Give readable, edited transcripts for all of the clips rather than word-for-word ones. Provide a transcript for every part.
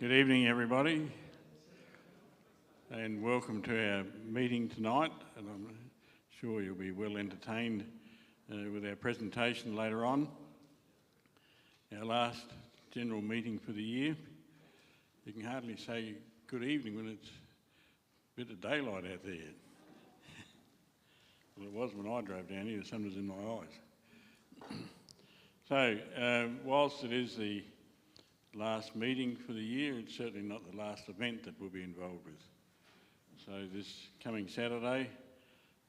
Good evening, everybody, and welcome to our meeting tonight. And I'm sure you'll be well entertained with our presentation later on. Our last general meeting for the year. You can hardly say good evening when it's a bit of daylight out there. Well, it was when I drove down here, the sun was in my eyes. So, whilst it is the last meeting for the year, it's certainly not the last event that we'll be involved with. So this coming Saturday,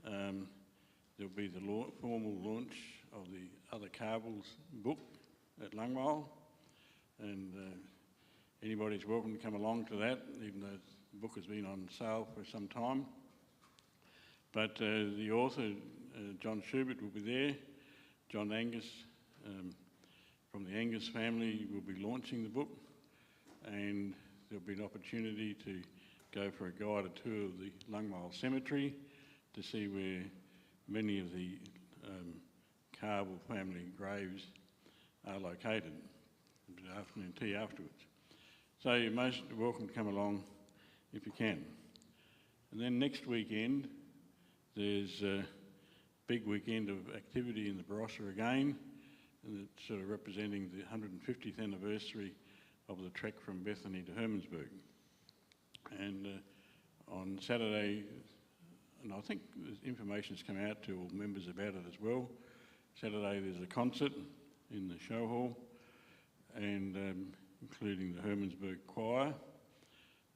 there'll be the formal launch of the Other Carvels book at Lungmile, and anybody's welcome to come along to that, even though the book has been on sale for some time. But the author, John Schubert, will be there. John Angus, from the Angus family, will be launching the book, and there'll be an opportunity to go for a guided tour of the Lungmile Cemetery to see where many of the Carvel family graves are located. There'll be an afternoon tea afterwards. So you're most welcome to come along if you can. And then next weekend, there's a big weekend of activity in the Barossa again, and it's sort of representing the 150th anniversary of the trek from Bethany to Hermannsburg. And on Saturday, and I think information's come out to all members about it as well, Saturday there's a concert in the show hall, and including the Hermannsburg Choir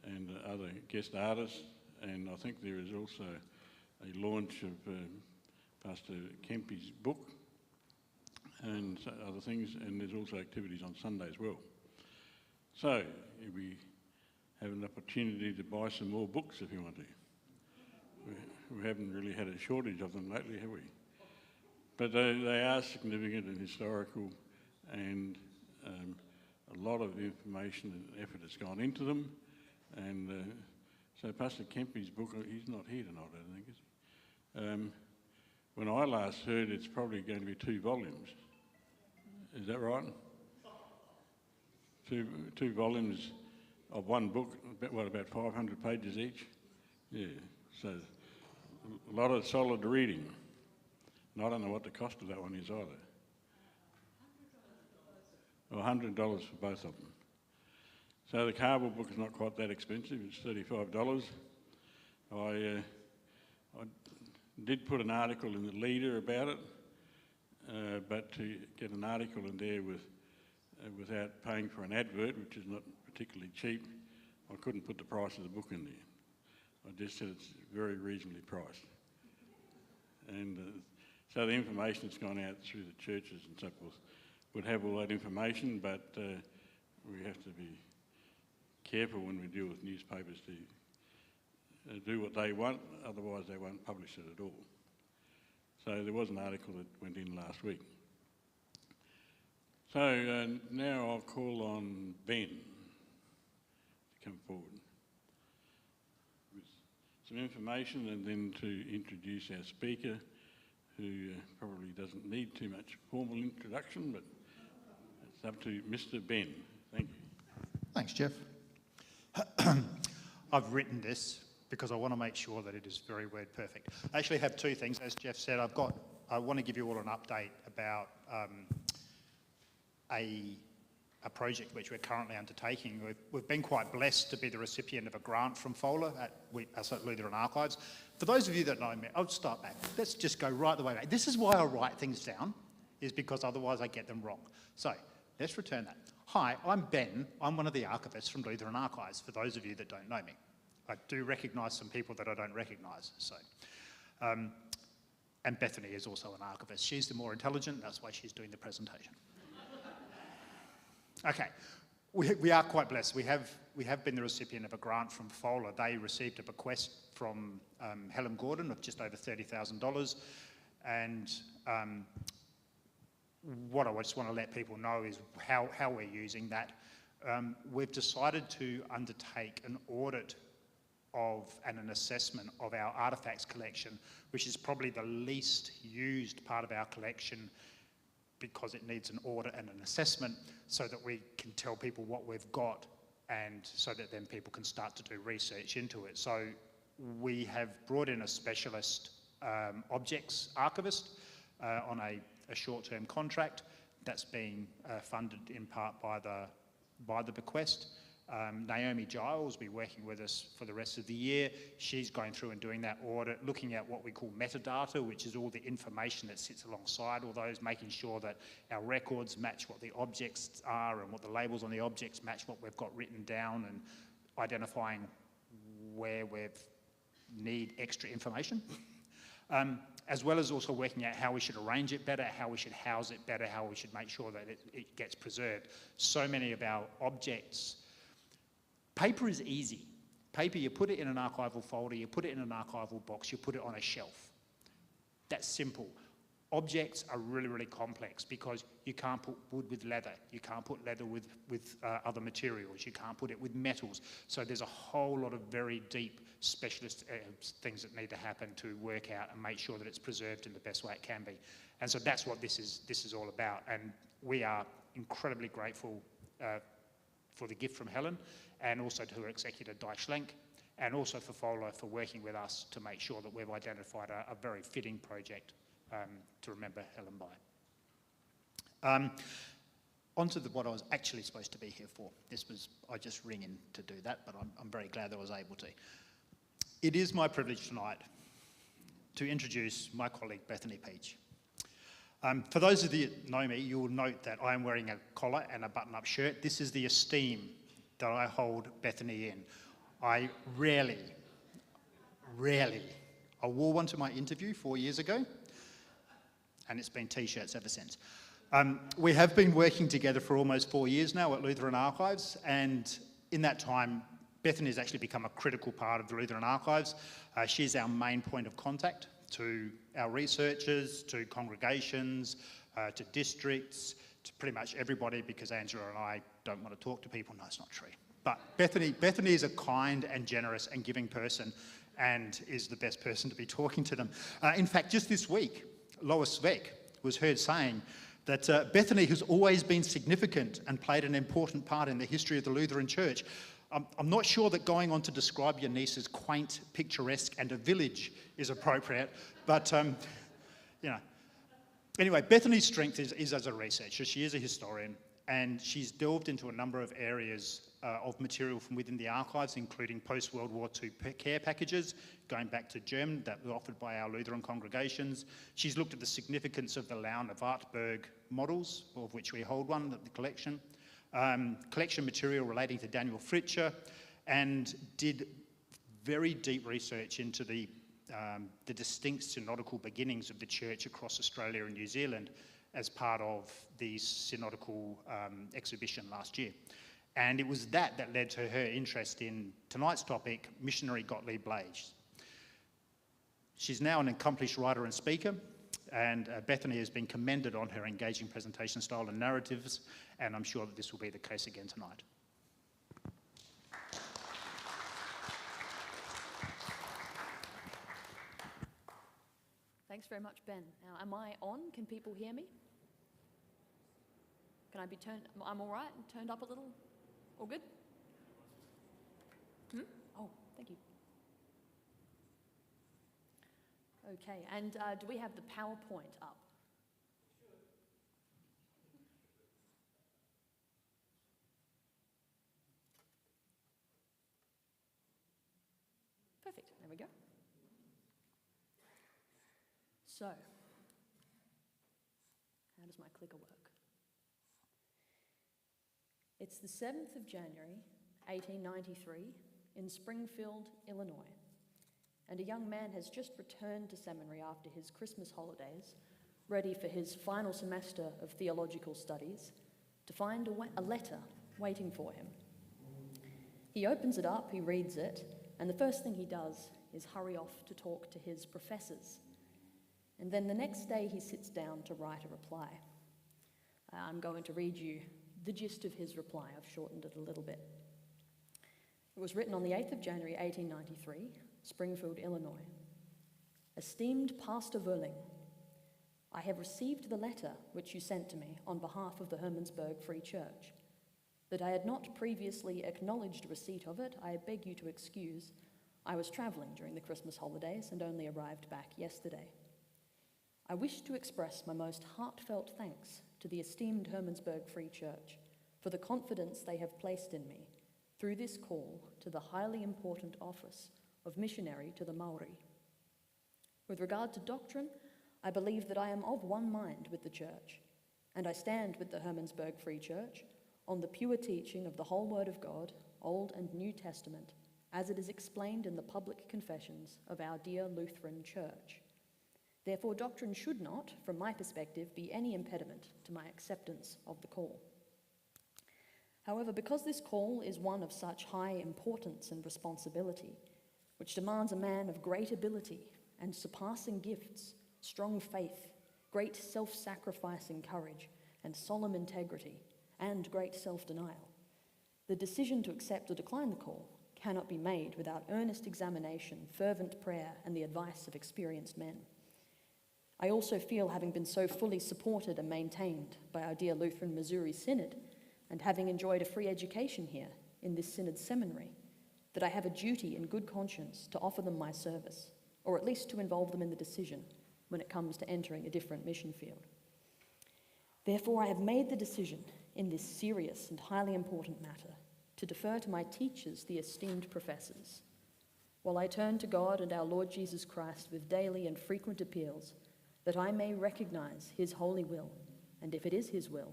and other guest artists, and I think there is also a launch of Pastor Kempy's book and other things, and there's also activities on Sunday as well. So we have an opportunity to buy some more books if you want to. We haven't really had a shortage of them lately, have we? But they are significant and historical, and a lot of information and effort has gone into them. And so Pastor Kempy's book, he's not here tonight, I don't think, is he? When I last heard, it's probably going to be 2 volumes. Is that right? Two volumes of one book, about 500 pages each? Yeah, so a lot of solid reading. And I don't know what the cost of that one is either. Well, $100 for both of them. So the Carvel book is not quite that expensive, it's $35. I did put an article in the Leader about it, but to get an article in there without paying for an advert, which is not particularly cheap, I couldn't put the price of the book in there. I just said it's very reasonably priced. And so the information that's gone out through the churches and so forth would have all that information, but we have to be careful when we deal with newspapers to do what they want, otherwise they won't publish it at all. So there was an article that went in last week. So now I'll call on Ben to come forward with some information, and then to introduce our speaker, who probably doesn't need too much formal introduction, but it's up to Mr. Ben. Thank you. Thanks, Jeff. I've written this because I want to make sure that it is very word perfect. I actually have 2 things. As Jeff said, I want to give you all an update about a project which we're currently undertaking. We've been quite blessed to be the recipient of a grant from FoLA at Lutheran Archives. For those of you that know me, I'll start back. Let's just go right the way back. This is why I write things down, is because otherwise I get them wrong. So let's return that. Hi, I'm Ben. I'm one of the archivists from Lutheran Archives, for those of you that don't know me. I do recognise some people that I don't recognise. So, and Bethany is also an archivist. She's the more intelligent, that's why she's doing the presentation. Okay, we are quite blessed. We have been the recipient of a grant from FoLA. They received a bequest from Helen Gordon of just over $30,000, and what I just want to let people know is how we're using that. We've decided to undertake an audit of and an assessment of our artefacts collection, which is probably the least used part of our collection because it needs an audit and an assessment so that we can tell people what we've got and so that then people can start to do research into it. So we have brought in a specialist objects archivist on a short-term contract that's being funded in part by the bequest. Naomi Giles will be working with us for the rest of the year. She's going through and doing that audit, looking at what we call metadata, which is all the information that sits alongside all those, making sure that our records match what the objects are and what the labels on the objects match what we've got written down, and identifying where we need extra information. As well as also working out how we should arrange it better, how we should house it better, how we should make sure that it gets preserved. So many of our objects, paper is easy. Paper, you put it in an archival folder, you put it in an archival box, you put it on a shelf. That's simple. Objects are really, really complex because you can't put wood with leather, you can't put leather with other materials, you can't put it with metals. So there's a whole lot of very deep specialist things that need to happen to work out and make sure that it's preserved in the best way it can be. And so that's what this is all about. And we are incredibly grateful for the gift from Helen, and also to her executor, Di Schlenk, and also for FoLA for working with us to make sure that we've identified a very fitting project to remember Helen by. On to what I was actually supposed to be here for. I just ring in to do that, but I'm very glad that I was able to. It is my privilege tonight to introduce my colleague, Bethany Pietsch. For those of you that know me, you will note that I am wearing a collar and a button-up shirt. This is the esteem that I hold Bethany in. I rarely, I wore one to my interview 4 years ago, and it's been t-shirts ever since. We have been working together for almost 4 years now at Lutheran Archives, and in that time, Bethany has actually become a critical part of the Lutheran Archives. She's our main point of contact to our researchers, to congregations, to districts, to pretty much everybody, because Angela and I don't want to talk to people. No, it's not true. But Bethany is a kind and generous and giving person, and is the best person to be talking to them. In fact, just this week, Lois Sveck was heard saying that Bethany has always been significant and played an important part in the history of the Lutheran Church. I'm not sure that going on to describe your niece as quaint, picturesque, and a village is appropriate, but, you know. Anyway, Bethany's strength is as a researcher. She is a historian, and she's delved into a number of areas of material from within the archives, including post-World War II care packages, going back to German, that were offered by our Lutheran congregations. She's looked at the significance of the Laun of Wartburg models, of which we hold one at the collection. Collection material relating to Daniel Fritscher, and did very deep research into the distinct synodical beginnings of the church across Australia and New Zealand as part of the synodical exhibition last year. And it was that led to her interest in tonight's topic, Missionary Gottlieb Blaess. She's now an accomplished writer and speaker, and Bethany has been commended on her engaging presentation style and narratives, and I'm sure that this will be the case again tonight. Thanks very much, Ben. Now, am I on? Can people hear me? Can I be turned? I'm all right? Turned up a little? All good? Oh, thank you. Okay, and do we have the PowerPoint up? Perfect, there we go. So, how does my clicker work? It's the 7th of January, 1893, in Springfield, Illinois, and a young man has just returned to seminary after his Christmas holidays, ready for his final semester of theological studies, to find a letter waiting for him. He opens it up, he reads it, and the first thing he does is hurry off to talk to his professors. And then the next day he sits down to write a reply. I'm going to read you the gist of his reply. I've shortened it a little bit. It was written on the 8th of January 1893, Springfield, Illinois. Esteemed Pastor Wöhling, I have received the letter which you sent to me on behalf of the Hermannsburg Free Church. That I had not previously acknowledged receipt of it, I beg you to excuse. I was travelling during the Christmas holidays and only arrived back yesterday. I wish to express my most heartfelt thanks to the esteemed Hermannsburg Free Church for the confidence they have placed in me through this call to the highly important office of missionary to the Maori. With regard to doctrine, I believe that I am of one mind with the Church, and I stand with the Hermannsburg Free Church on the pure teaching of the whole Word of God, Old and New Testament, as it is explained in the public confessions of our dear Lutheran Church. Therefore, doctrine should not, from my perspective, be any impediment to my acceptance of the call. However, because this call is one of such high importance and responsibility, which demands a man of great ability and surpassing gifts, strong faith, great self-sacrificing courage, and solemn integrity, and great self-denial, the decision to accept or decline the call cannot be made without earnest examination, fervent prayer, and the advice of experienced men. I also feel, having been so fully supported and maintained by our dear Lutheran Missouri Synod, and having enjoyed a free education here in this Synod seminary, that I have a duty in good conscience to offer them my service, or at least to involve them in the decision when it comes to entering a different mission field. Therefore, I have made the decision in this serious and highly important matter to defer to my teachers, the esteemed professors, while I turn to God and our Lord Jesus Christ with daily and frequent appeals that I may recognize his holy will, and if it is his will,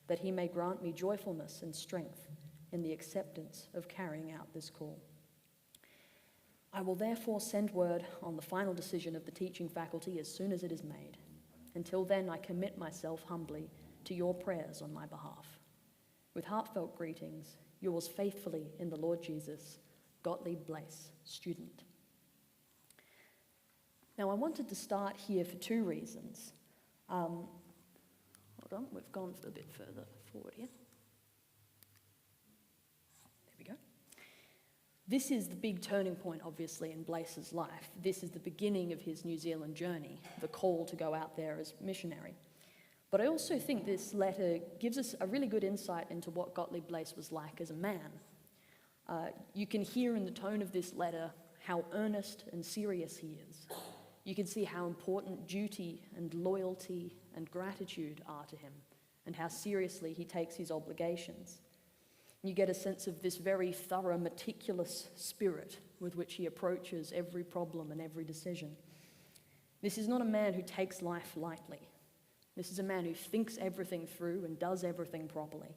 that he may grant me joyfulness and strength in the acceptance of carrying out this call. I will therefore send word on the final decision of the teaching faculty as soon as it is made. Until then, I commit myself humbly to your prayers on my behalf. With heartfelt greetings, yours faithfully in the Lord Jesus, Gottlieb Blaess, student. Now, I wanted to start here for two reasons. Hold on, we've gone a bit further forward here. There we go. This is the big turning point, obviously, in Blaess's life. This is the beginning of his New Zealand journey, the call to go out there as missionary. But I also think this letter gives us a really good insight into what Gottlieb Blaess was like as a man. You can hear in the tone of this letter how earnest and serious he is. You can see how important duty and loyalty and gratitude are to him, and how seriously he takes his obligations. You get a sense of this very thorough, meticulous spirit with which he approaches every problem and every decision. This is not a man who takes life lightly. This is a man who thinks everything through and does everything properly.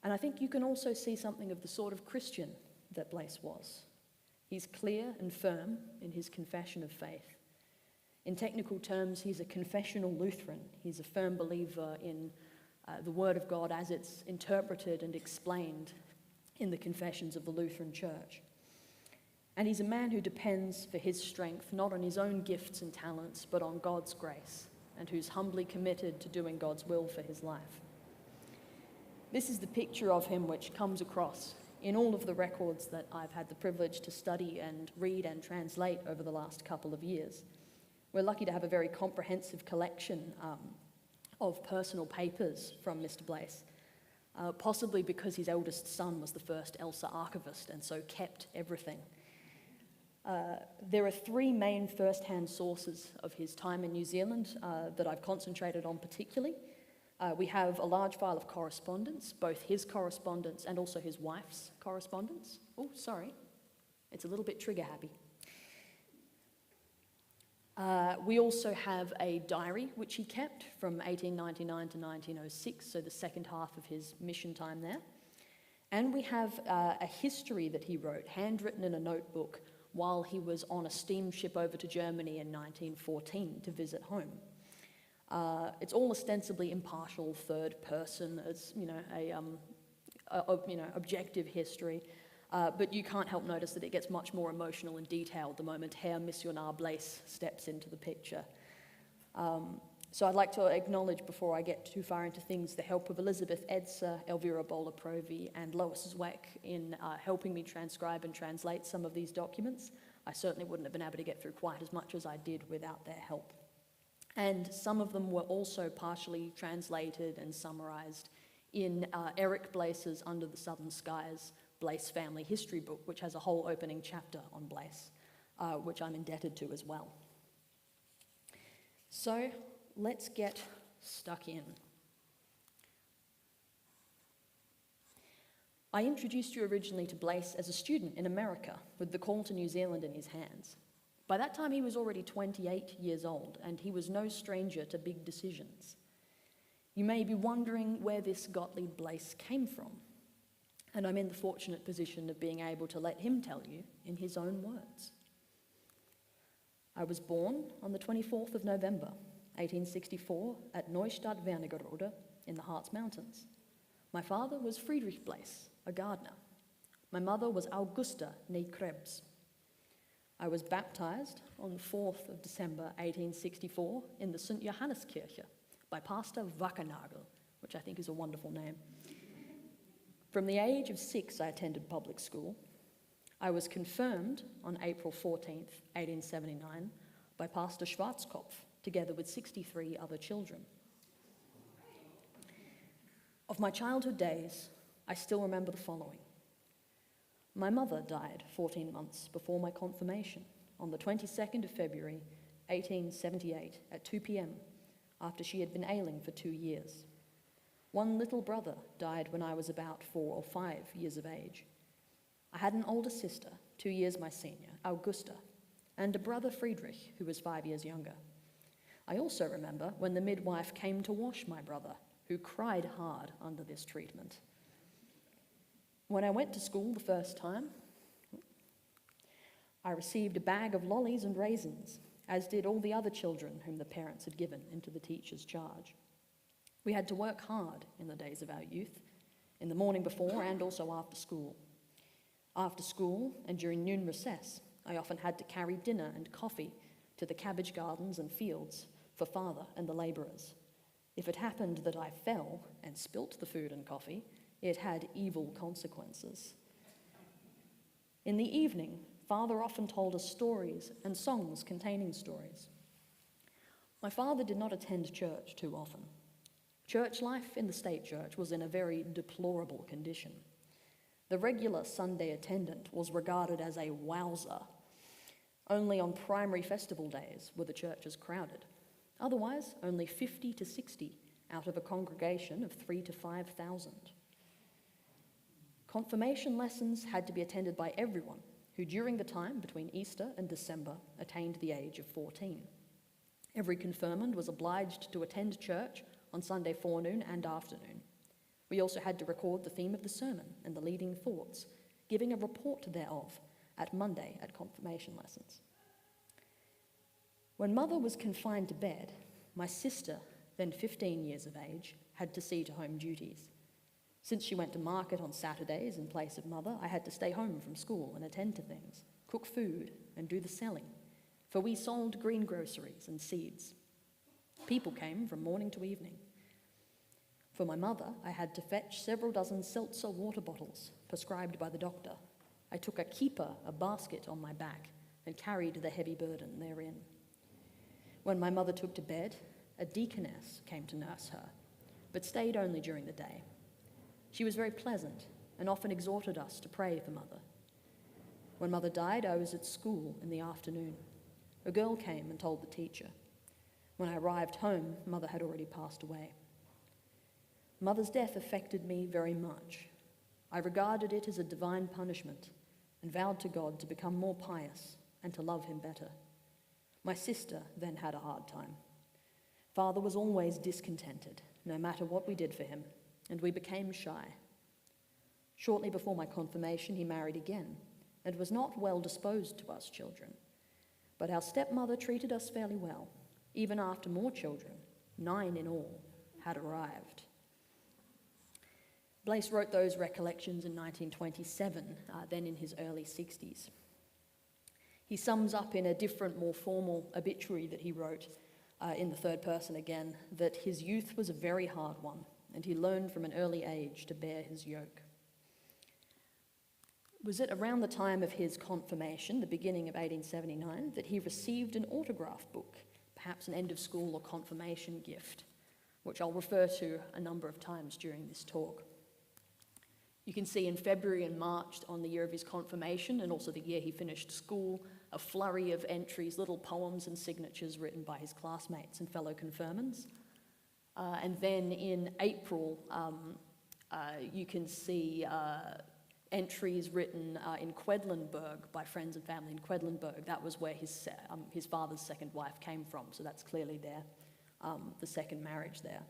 And I think you can also see something of the sort of Christian that Blaess was. He's clear and firm in his confession of faith. In technical terms, he's a confessional Lutheran. He's a firm believer in the Word of God as it's interpreted and explained in the confessions of the Lutheran Church. And he's a man who depends for his strength not on his own gifts and talents, but on God's grace, and who's humbly committed to doing God's will for his life. This is the picture of him which comes across in all of the records that I've had the privilege to study and read and translate over the last couple of years. We're lucky to have a very comprehensive collection of personal papers from Mr. Blaess, possibly because his eldest son was the first ELSA archivist and so kept everything. There are three main first-hand sources of his time in New Zealand that I've concentrated on particularly. We have a large file of correspondence, both his correspondence and also his wife's correspondence. Oh, sorry, it's a little bit trigger-happy. We also have a diary which he kept from 1899 to 1906, so the second half of his mission time there. And we have a history that he wrote, handwritten in a notebook, while he was on a steamship over to Germany in 1914 to visit home. It's all ostensibly impartial, third person, as objective history, but you can't help notice that it gets much more emotional and detailed the moment Herr Missionar Blaess steps into the picture. So I'd like to acknowledge, before I get too far into things, the help of Elizabeth Edser, Elvira Bola-Provi, and Lois Zweck in helping me transcribe and translate some of these documents. I certainly wouldn't have been able to get through quite as much as I did without their help. And some of them were also partially translated and summarized in Eric Blaess's Under the Southern Skies Blaess Family History book, which has a whole opening chapter on Blaess, which I'm indebted to as well. So let's get stuck in. I introduced you originally to Blaess as a student in America with the call to New Zealand in his hands. By that time he was already 28 years old and he was no stranger to big decisions. You may be wondering where this Gottlieb Blaess came from, and I'm in the fortunate position of being able to let him tell you in his own words. I was born on the 24th of November, 1864 at Neustadt Wernigerode in the Harz Mountains. My father was Friedrich Blaess, a gardener. My mother was Augusta née Krebs. I was baptized on the 4th of December 1864 in the St. Johanneskirche by Pastor Wackernagel, which I think is a wonderful name. From the age of 6, I attended public school. I was confirmed on April 14th, 1879 by Pastor Schwarzkopf, together with 63 other children. Of my childhood days, I still remember the following. My mother died 14 months before my confirmation on the 22nd of February, 1878 at 2 p.m. after she had been ailing for 2 years. One little brother died when I was about 4 or 5 years of age. I had an older sister, 2 years my senior, Augusta, and a brother, Friedrich, who was 5 years younger. I also remember when the midwife came to wash my brother, who cried hard under this treatment. When I went to school the first time, I received a bag of lollies and raisins, as did all the other children whom the parents had given into the teacher's charge. We had to work hard in the days of our youth, in the morning before and also after school. After school and during noon recess, I often had to carry dinner and coffee to the cabbage gardens and fields for father and the labourers. If it happened that I fell and spilt the food and coffee, it had evil consequences. In the evening, father often told us stories and songs containing stories. My father did not attend church too often. Church life in the state church was in a very deplorable condition. The regular Sunday attendant was regarded as a wowser. Only on primary festival days were the churches crowded. Otherwise, only 50 to 60 out of a congregation of 3,000 to 5,000. Confirmation lessons had to be attended by everyone who during the time between Easter and December attained the age of 14. Every confirmand was obliged to attend church on Sunday forenoon and afternoon. We also had to record the theme of the sermon and the leading thoughts, giving a report thereof at Monday at confirmation lessons. When mother was confined to bed, my sister, then 15 years of age, had to see to home duties. Since she went to market on Saturdays in place of mother, I had to stay home from school and attend to things, cook food and do the selling, for we sold greengroceries and seeds. People came from morning to evening. For my mother, I had to fetch several dozen seltzer water bottles prescribed by the doctor. I took a keeper, a basket on my back, and carried the heavy burden therein. When my mother took to bed, a deaconess came to nurse her, but stayed only during the day. She was very pleasant and often exhorted us to pray for mother. When mother died, I was at school in the afternoon. A girl came and told the teacher. When I arrived home, mother had already passed away. Mother's death affected me very much. I regarded it as a divine punishment and vowed to God to become more pious and to love him better. My sister then had a hard time. Father was always discontented, no matter what we did for him, and we became shy. Shortly before my confirmation, he married again and was not well disposed to us children. But our stepmother treated us fairly well, even after more children, 9 in all, had arrived. Blaess wrote those recollections in 1927, then in his early 60s. He sums up in a different, more formal obituary that he wrote in the third person again, that his youth was a very hard one, and he learned from an early age to bear his yoke. Was it around the time of his confirmation, the beginning of 1879, that he received an autograph book, perhaps an end of school or confirmation gift, which I'll refer to a number of times during this talk. You can see in February and March on the year of his confirmation and also the year he finished school, a flurry of entries, little poems and signatures written by his classmates and fellow confirmands. And then in April, you can see entries written in Quedlinburg by friends and family in Quedlinburg. That was where his father's second wife came from, so that's clearly there, the second marriage there.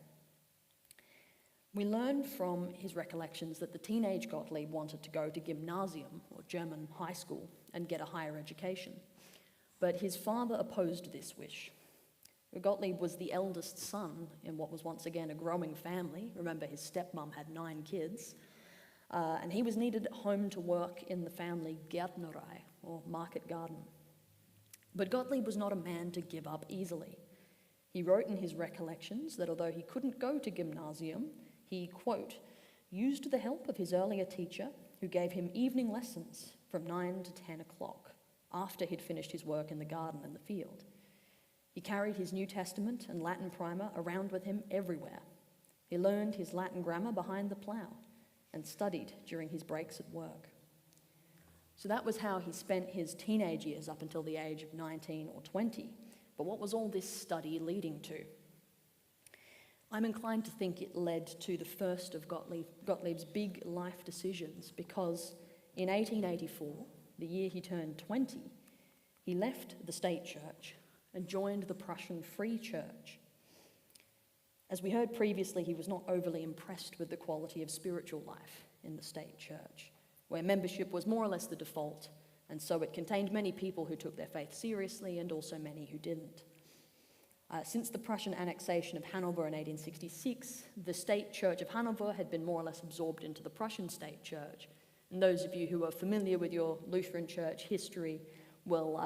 We learned from his recollections that the teenage Gottlieb wanted to go to gymnasium, or German high school, and get a higher education. But his father opposed this wish. Gottlieb was the eldest son in what was once again a growing family. Remember, his stepmom had 9 kids. And he was needed at home to work in the family Gärtnerei, or market garden. But Gottlieb was not a man to give up easily. He wrote in his recollections that although he couldn't go to gymnasium, he, quote, used the help of his earlier teacher, who gave him evening lessons from 9 to 10 o'clock, after he'd finished his work in the garden and the field. He carried his New Testament and Latin primer around with him everywhere. He learned his Latin grammar behind the plough and studied during his breaks at work. So that was how he spent his teenage years up until the age of 19 or 20. But what was all this study leading to? I'm inclined to think it led to the first of Gottlieb's big life decisions, because in 1884, the year he turned 20, he left the state church and joined the Prussian Free Church. As we heard previously, he was not overly impressed with the quality of spiritual life in the state church, where membership was more or less the default, and so it contained many people who took their faith seriously and also many who didn't. Since the Prussian annexation of Hanover in 1866, the state church of Hanover had been more or less absorbed into the Prussian state church. And those of you who are familiar with your Lutheran church history will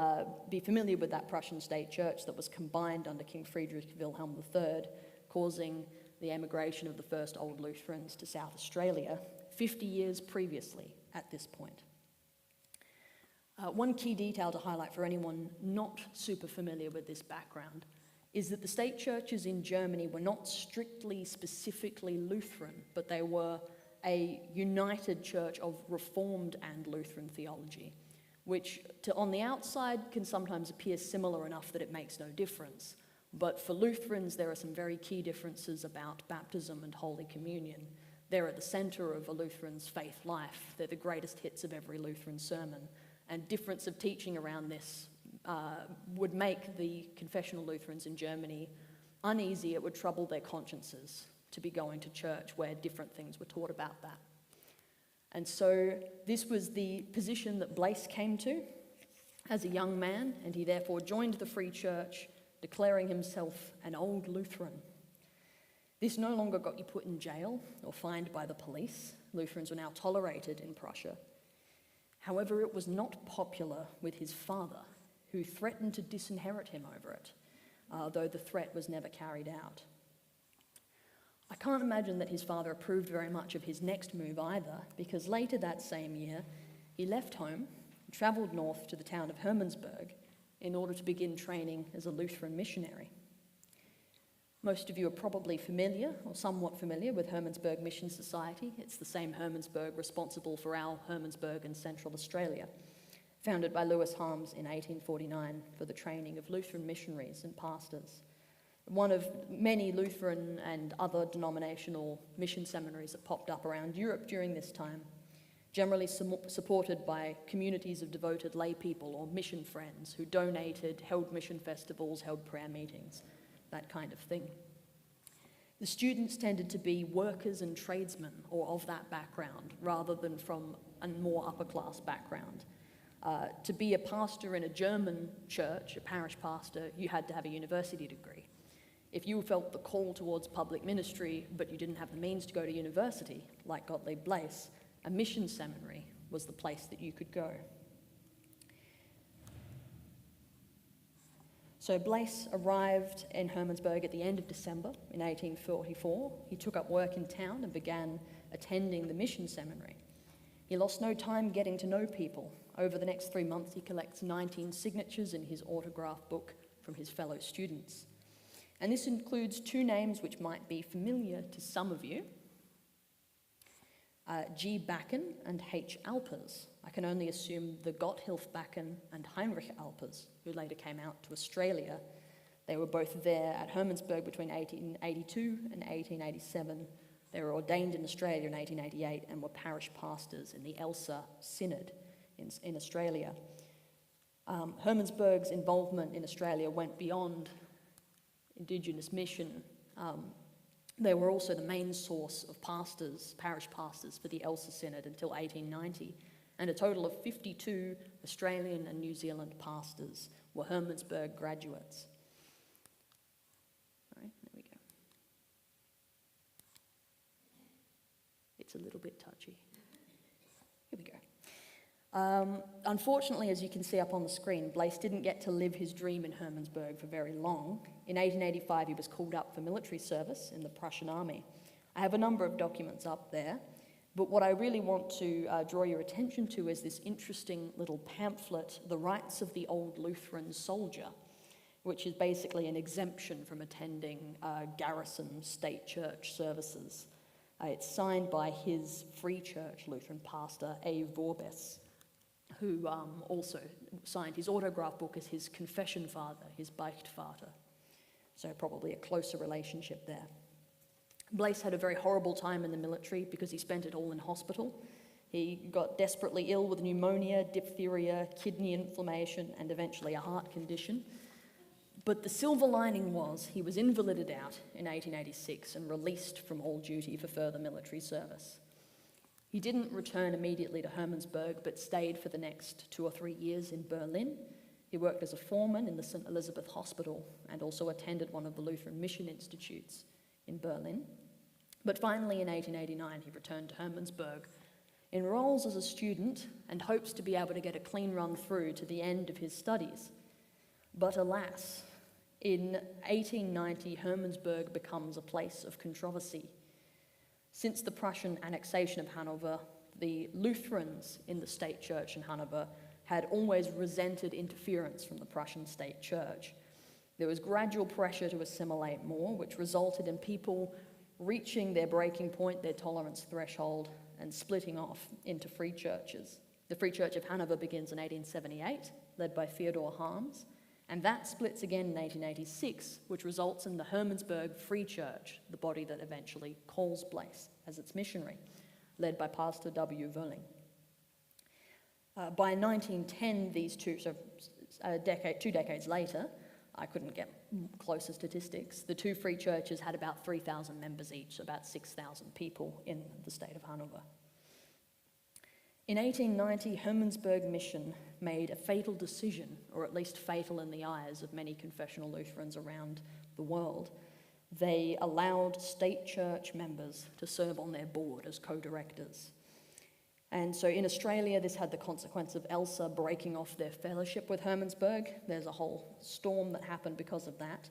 be familiar with that Prussian state church that was combined under King Friedrich Wilhelm III, causing the emigration of the first Old Lutherans to South Australia 50 years previously at this point. One key detail to highlight for anyone not super familiar with this background is that the state churches in Germany were not strictly, specifically Lutheran, but they were a united church of Reformed and Lutheran theology, which on the outside can sometimes appear similar enough that it makes no difference. But for Lutherans, there are some very key differences about baptism and Holy Communion. They're at the center of a Lutheran's faith life. They're the greatest hits of every Lutheran sermon. And difference of teaching around this would make the confessional Lutherans in Germany uneasy. It would trouble their consciences to be going to church where different things were taught about that. And so this was the position that Blaess came to as a young man, and he therefore joined the Free Church, declaring himself an old Lutheran. This no longer got you put in jail or fined by the police. Lutherans were now tolerated in Prussia. However, it was not popular with his father, who threatened to disinherit him over it, though the threat was never carried out. I can't imagine that his father approved very much of his next move either, because later that same year, he left home, travelled north to the town of Hermannsburg in order to begin training as a Lutheran missionary. Most of you are probably familiar, or somewhat familiar, with Hermannsburg Mission Society. It's the same Hermannsburg responsible for our Hermannsburg in Central Australia, founded by Louis Harms in 1849 for the training of Lutheran missionaries and pastors. One of many Lutheran and other denominational mission seminaries that popped up around Europe during this time, generally supported by communities of devoted lay people or mission friends who donated, held mission festivals, held prayer meetings, that kind of thing. The students tended to be workers and tradesmen or of that background rather than from a more upper class background. To be a pastor in a German church, a parish pastor, you had to have a university degree. If you felt the call towards public ministry, but you didn't have the means to go to university, like Gottlieb Blaess, a mission seminary was the place that you could go. So Blaess arrived in Hermannsburg at the end of December in 1844. He took up work in town and began attending the mission seminary. He lost no time getting to know people. Over the next 3 months, he collects 19 signatures in his autograph book from his fellow students. And this includes two names which might be familiar to some of you, G. Bakken and H. Alpers. I can only assume the Gotthilf Bakken and Heinrich Alpers, who later came out to Australia. They were both there at Hermannsburg between 1882 and 1887. They were ordained in Australia in 1888 and were parish pastors in the Elsa Synod in Australia. Hermannsburg's involvement in Australia went beyond Indigenous mission. They were also the main source of pastors, parish pastors, for the Elsa Synod until 1890, and a total of 52 Australian and New Zealand pastors were Hermannsburg graduates. All right, there we go. It's a little bit touchy. Here we go. Unfortunately, as you can see up on the screen, Blaess didn't get to live his dream in Hermannsburg for very long. In 1885, he was called up for military service in the Prussian army. I have a number of documents up there, but what I really want to draw your attention to is this interesting little pamphlet, The Rights of the Old Lutheran Soldier, which is basically an exemption from attending garrison state church services. It's signed by his Free Church Lutheran pastor, A. Vorbes, who also signed his autograph book as his confession father, his Beichtvater. So probably a closer relationship there. Blaess had a very horrible time in the military because he spent it all in hospital. He got desperately ill with pneumonia, diphtheria, kidney inflammation, and eventually a heart condition. But the silver lining was he was invalided out in 1886 and released from all duty for further military service. He didn't return immediately to Hermannsburg, but stayed for the next 2 or 3 years in Berlin. He worked as a foreman in the St. Elizabeth Hospital and also attended one of the Lutheran mission institutes in Berlin. But finally, in 1889, he returned to Hermannsburg, enrolls as a student, and hopes to be able to get a clean run through to the end of his studies. But alas, in 1890, Hermannsburg becomes a place of controversy. Since the Prussian annexation of Hanover, the Lutherans in the state church in Hanover had always resented interference from the Prussian state church. There was gradual pressure to assimilate more, which resulted in people reaching their breaking point, their tolerance threshold, and splitting off into free churches. The Free Church of Hanover begins in 1878, led by Theodor Harms, and that splits again in 1886, which results in the Hermannsburg Free Church, the body that eventually calls Blaess as its missionary, led by Pastor W. Wölling. By 1910, these two, so 2 decades later, I couldn't get closer statistics, the two free churches had about 3,000 members each, so about 6,000 people in the state of Hanover. In 1890, Hermannsburg Mission made a fatal decision, or at least fatal in the eyes of many confessional Lutherans around the world. They allowed state church members to serve on their board as co-directors. And so in Australia, this had the consequence of ELSA breaking off their fellowship with Hermannsburg. There's a whole storm that happened because of that.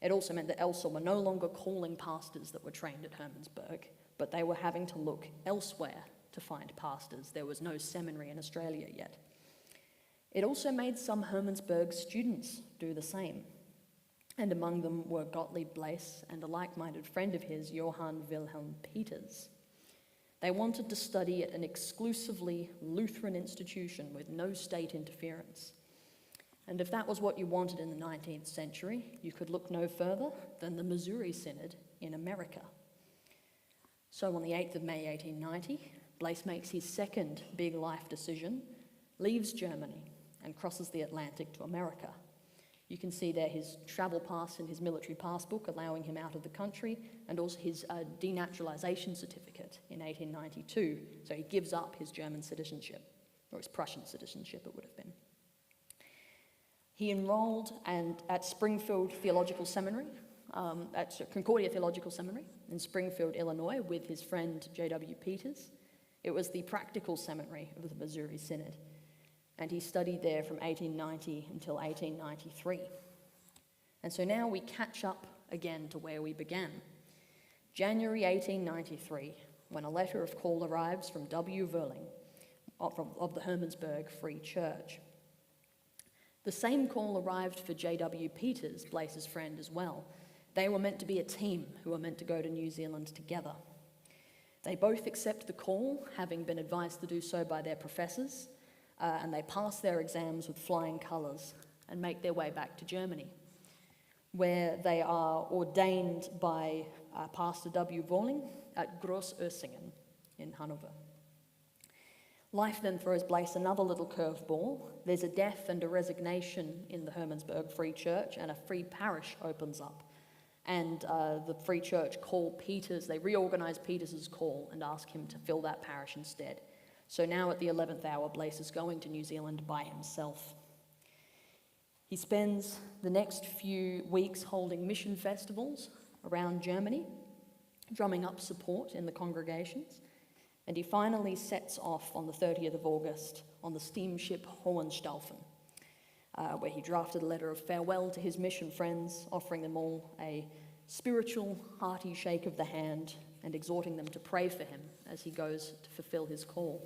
It also meant that ELSA were no longer calling pastors that were trained at Hermannsburg, but they were having to look elsewhere to find pastors. There was no seminary in Australia yet. It also made some Hermannsburg students do the same. And among them were Gottlieb Blaess and a like-minded friend of his, Johann Wilhelm Peters. They wanted to study at an exclusively Lutheran institution with no state interference. And if that was what you wanted in the 19th century, you could look no further than the Missouri Synod in America. So on the 8th of May 1890, Blaess makes his second big life decision, leaves Germany and crosses the Atlantic to America. You can see there his travel pass and his military passbook allowing him out of the country, and also his denaturalization certificate in 1892. So he gives up his German citizenship, or his Prussian citizenship it would have been. He enrolled at Springfield Theological Seminary, at Concordia Theological Seminary in Springfield, Illinois, with his friend J.W. Peters. It was the practical seminary of the Missouri Synod, and he studied there from 1890 until 1893. And so now we catch up again to where we began. January 1893, when a letter of call arrives from W. Wölling of the Hermannsburg Free Church. The same call arrived for J.W. Peters, Blaess's friend as well, They were meant to be a team who were meant to go to New Zealand together. They both accept the call, having been advised to do so by their professors, and they pass their exams with flying colours and make their way back to Germany, where they are ordained by Pastor W. Volling at Gross Ursingen in Hanover. Life then throws Blaess another little curveball. There's a death and a resignation in the Hermannsburg Free Church, and a free parish opens up. And the Free Church call Peters, they reorganise Peters' call and ask him to fill that parish instead. So now at the 11th hour, Blaess is going to New Zealand by himself. He spends the next few weeks holding mission festivals around Germany, drumming up support in the congregations, and he finally sets off on the 30th of August on the steamship Hohenstaufen, where he drafted a letter of farewell to his mission friends, offering them all a spiritual, hearty shake of the hand and exhorting them to pray for him as he goes to fulfill his call.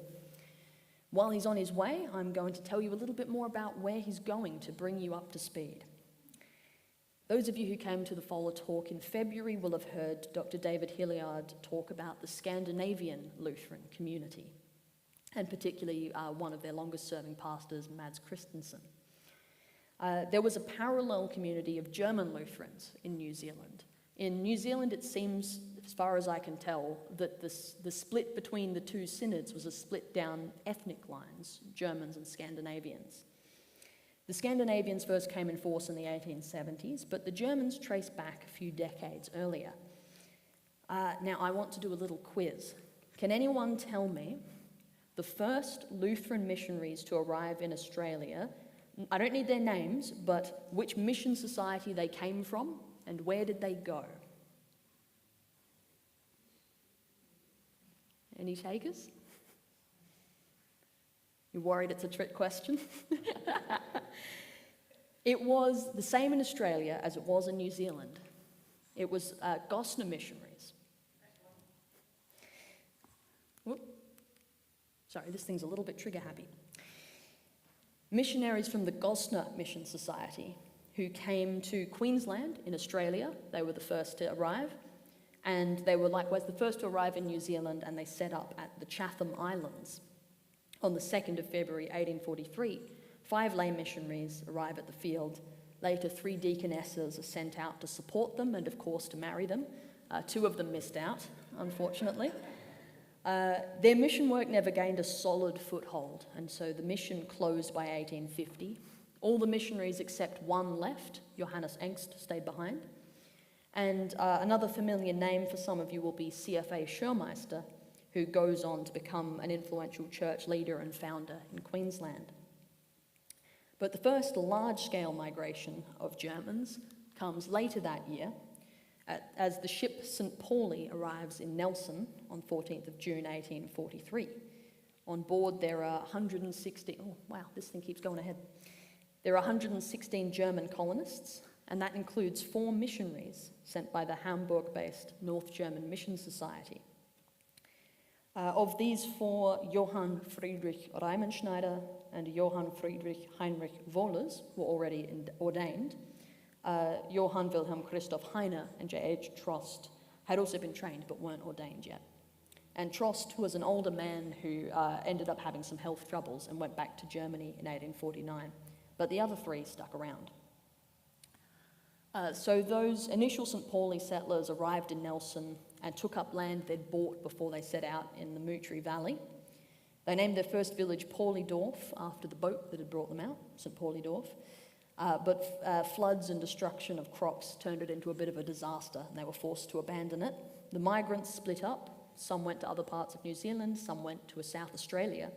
While he's on his way, I'm going to tell you a little bit more about where he's going to bring you up to speed. Those of you who came to the FoLA talk in February will have heard Dr. David Hilliard talk about the Scandinavian Lutheran community, and particularly one of their longest-serving pastors, Mads Christenesen. There was a parallel community of German Lutherans in New Zealand. In New Zealand, it seems, as far as I can tell, that the split between the two synods was a split down ethnic lines, Germans and Scandinavians. The Scandinavians first came in force in the 1870s, but the Germans trace back a few decades earlier. Now, I want to do a little quiz. Can anyone tell me the first Lutheran missionaries to arrive in Australia? I don't need their names, but which mission society they came from and where did they go? Any takers? You're worried it's a trick question? It was the same in Australia as it was in New Zealand. It was Gosner missionaries. Whoop. Sorry, this thing's a little bit trigger happy. Missionaries from the Gosner Mission Society who came to Queensland in Australia. They were the first to arrive, and they were likewise the first to arrive in New Zealand, and they set up at the Chatham Islands. On the 2nd of February 1843, 5 lay missionaries arrive at the field. Later, 3 deaconesses are sent out to support them and, of course, to marry them. 2 of them missed out, unfortunately. Their mission work never gained a solid foothold, and so the mission closed by 1850. All the missionaries except one left. Johannes Engst stayed behind. And another familiar name for some of you will be CFA Schurmeister, who goes on to become an influential church leader and founder in Queensland. But the first large-scale migration of Germans comes later that year, as the ship St. Pauli arrives in Nelson on 14th of June 1843. On board there are 160, oh wow, this thing keeps going ahead. There are 116 German colonists, and that includes 4 missionaries sent by the Hamburg-based North German Mission Society. Of these 4, Johann Friedrich Reimenschneider and Johann Friedrich Heinrich Wohlers were already ordained. Johann Wilhelm Christoph Heine and J.H. Trost had also been trained but weren't ordained yet. And Trost was an older man who ended up having some health troubles and went back to Germany in 1849. But the other 3 stuck around. So those initial St. Pauli settlers arrived in Nelson and took up land they'd bought before they set out in the Mootry Valley. They named their first village Paulidorf after the boat that had brought them out, St. Paulidorf. But floods and destruction of crops turned it into a bit of a disaster, and they were forced to abandon it. The migrants split up. Some went to other parts of New Zealand, some went to South Australia.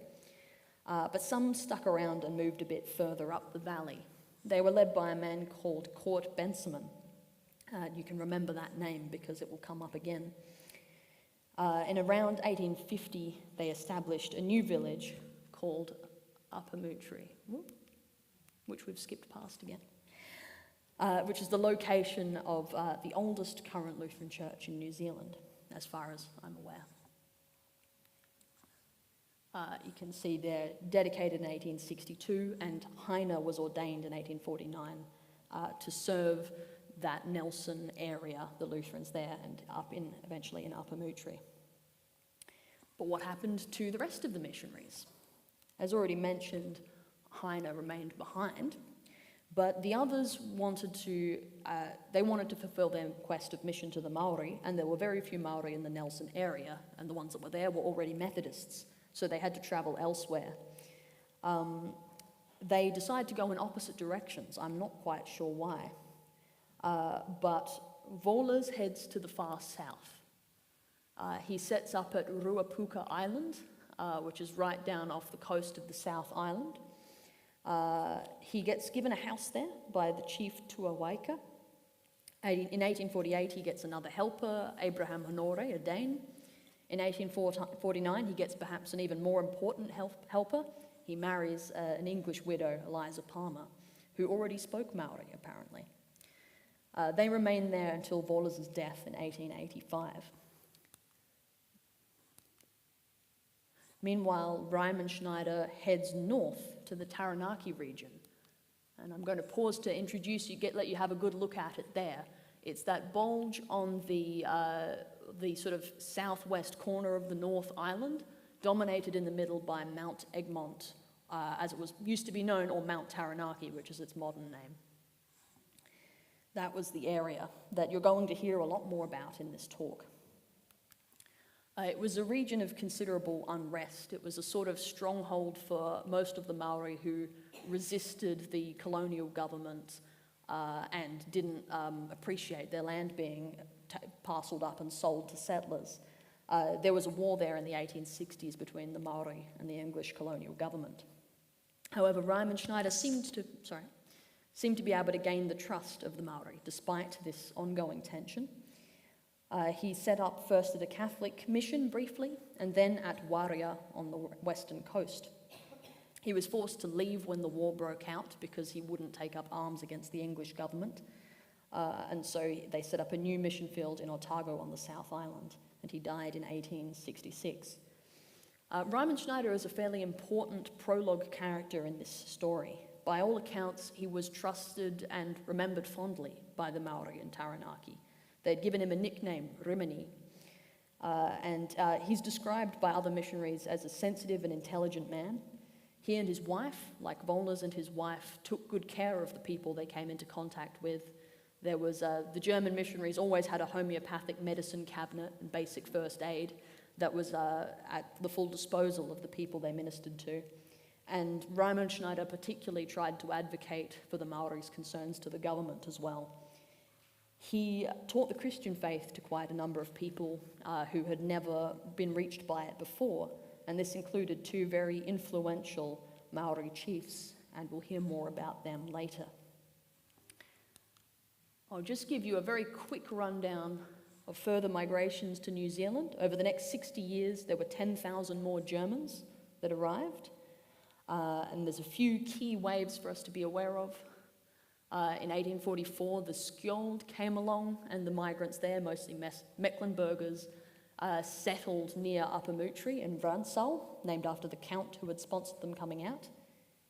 But some stuck around and moved a bit further up the valley. They were led by a man called Kurt Bensemann. You can remember that name because it will come up again. In around 1850, they established a new village called Upper Mootry, which we've skipped past again, which is the location of the oldest current Lutheran church in New Zealand, as far as I'm aware. You can see they're dedicated in 1862, and Heine was ordained in 1849 to serve that Nelson area, the Lutherans there, and eventually in Upper Mootri. But what happened to the rest of the missionaries? As already mentioned, Heine remained behind, but the others wanted to fulfill their quest of mission to the Maori, and there were very few Maori in the Nelson area, and the ones that were there were already Methodists, so they had to travel elsewhere. They decided to go in opposite directions. I'm not quite sure why. But Volas heads to the far south. He sets up at Ruapuka Island, which is right down off the coast of the South Island. He gets given a house there by the chief Tuawaika. In 1848, he gets another helper, Abraham Honore, a Dane. In 1849, he gets perhaps an even more important helper. He marries an English widow, Eliza Palmer, who already spoke Maori, apparently. They remain there until Volas' death in 1885. Meanwhile, Riemenschneider heads north to the Taranaki region. And I'm going to pause to introduce you, let you have a good look at it there. It's that bulge on the sort of southwest corner of the North Island, dominated in the middle by Mount Egmont, as it used to be known, or Mount Taranaki, which is its modern name. That was the area that you're going to hear a lot more about in this talk. It was a region of considerable unrest. It was a sort of stronghold for most of the Maori who resisted the colonial government and didn't appreciate their land being parcelled up and sold to settlers. There was a war there in the 1860s between the Maori and the English colonial government. However, Riemenschneider seemed to be able to gain the trust of the Maori despite this ongoing tension. He set up first at a Catholic mission briefly, and then at Waria on the western coast. He was forced to leave when the war broke out because he wouldn't take up arms against the English government. And so they set up a new mission field in Otago on the South Island, and he died in 1866. Riemenschneider is a fairly important prologue character in this story. By all accounts, he was trusted and remembered fondly by the Maori in Taranaki. They'd given him a nickname, Rimini, and he's described by other missionaries as a sensitive and intelligent man. He and his wife, like Volas and his wife, took good care of the people they came into contact with. There was, the German missionaries always had a homeopathic medicine cabinet and basic first aid that was at the full disposal of the people they ministered to. And Riemenschneider particularly tried to advocate for the Maori's concerns to the government as well. He taught the Christian faith to quite a number of people who had never been reached by it before, and this included two very influential Maori chiefs, and we'll hear more about them later. I'll just give you a very quick rundown of further migrations to New Zealand. Over the next 60 years, there were 10,000 more Germans that arrived, and there's a few key waves for us to be aware of. In 1844, the Skjold came along, and the migrants there, mostly Mecklenburgers, settled near Upper Mootri in Vransal, named after the count who had sponsored them coming out.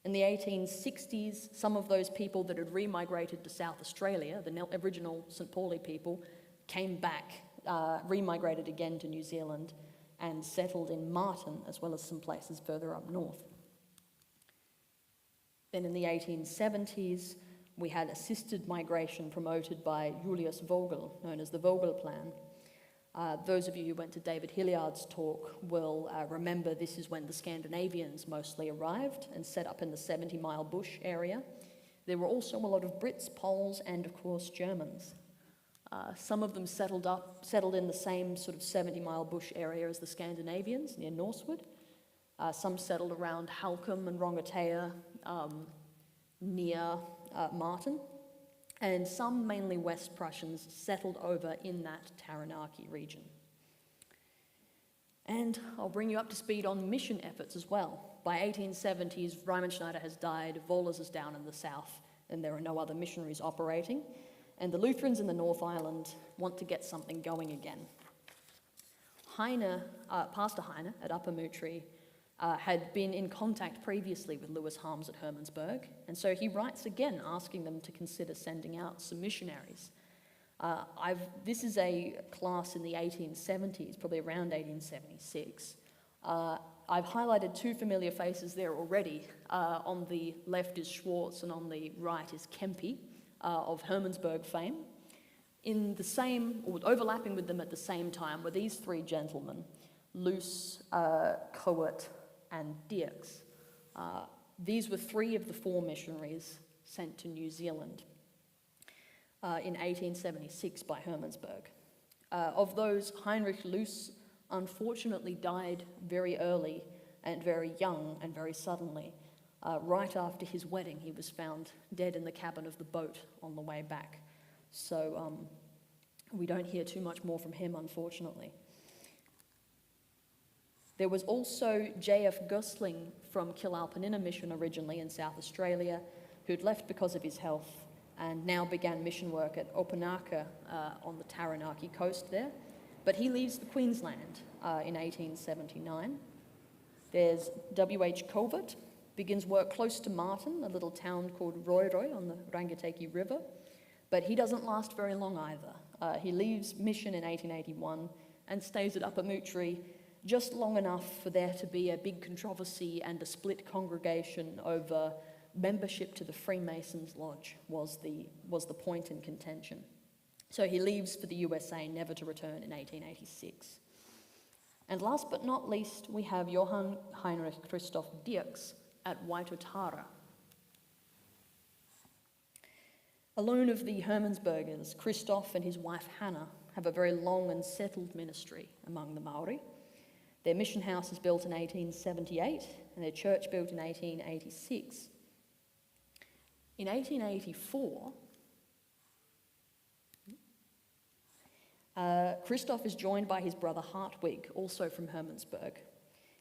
In the 1860s, some of those people that had remigrated to South Australia, the original St. Pauli people, came back, remigrated again to New Zealand, and settled in Martin, as well as some places further up north. Then in the 1870s, we had assisted migration promoted by Julius Vogel, known as the Vogel Plan. Those of you who went to David Hilliard's talk will remember this is when the Scandinavians mostly arrived and set up in the 70-mile bush area. There were also a lot of Brits, Poles, and of course Germans. Some of them settled in the same sort of 70-mile bush area as the Scandinavians near Norsewood. Some settled around Halcombe and Rongotea near Martin, and some, mainly West Prussians, settled over in that Taranaki region. And I'll bring you up to speed on mission efforts as well. By 1870s, Riemenschneider has died, Volas is down in the south, and there are no other missionaries operating, and the Lutherans in the North Island want to get something going again. Pastor Heine at Upper Mootri had been in contact previously with Lewis Harms at Hermannsburg, and so he writes again asking them to consider sending out some missionaries. This is a class in the 1870s, probably around 1876. I've highlighted two familiar faces there already. On the left is Schwartz and on the right is Kempe of Hermannsburg fame. In the same, or overlapping with them at the same time, were these three gentlemen, Luce, Coet, and Dirks. These were three of the four missionaries sent to New Zealand in 1876 by Hermannsburg. Of those, Heinrich Luce unfortunately died very early and very young and very suddenly. Right after his wedding, he was found dead in the cabin of the boat on the way back. So we don't hear too much more from him, unfortunately. There was also J.F. Gosling from Kilalpanina Mission originally in South Australia, who'd left because of his health and now began mission work at Opunaka on the Taranaki coast there. But he leaves for Queensland in 1879. There's W.H. Colvert, begins work close to Martin, a little town called Roiroi on the Rangitikei River, but he doesn't last very long either. He leaves mission in 1881 and stays at Upper Moutere just long enough for there to be a big controversy and a split congregation over membership to the Freemasons' Lodge was the point in contention. So he leaves for the USA, never to return in 1886. And last but not least, we have Johann Heinrich Christoph Dirks at Waitotara. Alone of the Hermannsburgers, Christoph and his wife Hannah have a very long and settled ministry among the Maori. Their mission house is built in 1878 and their church built in 1886. In 1884, Christoph is joined by his brother Hartwig, also from Hermannsburg.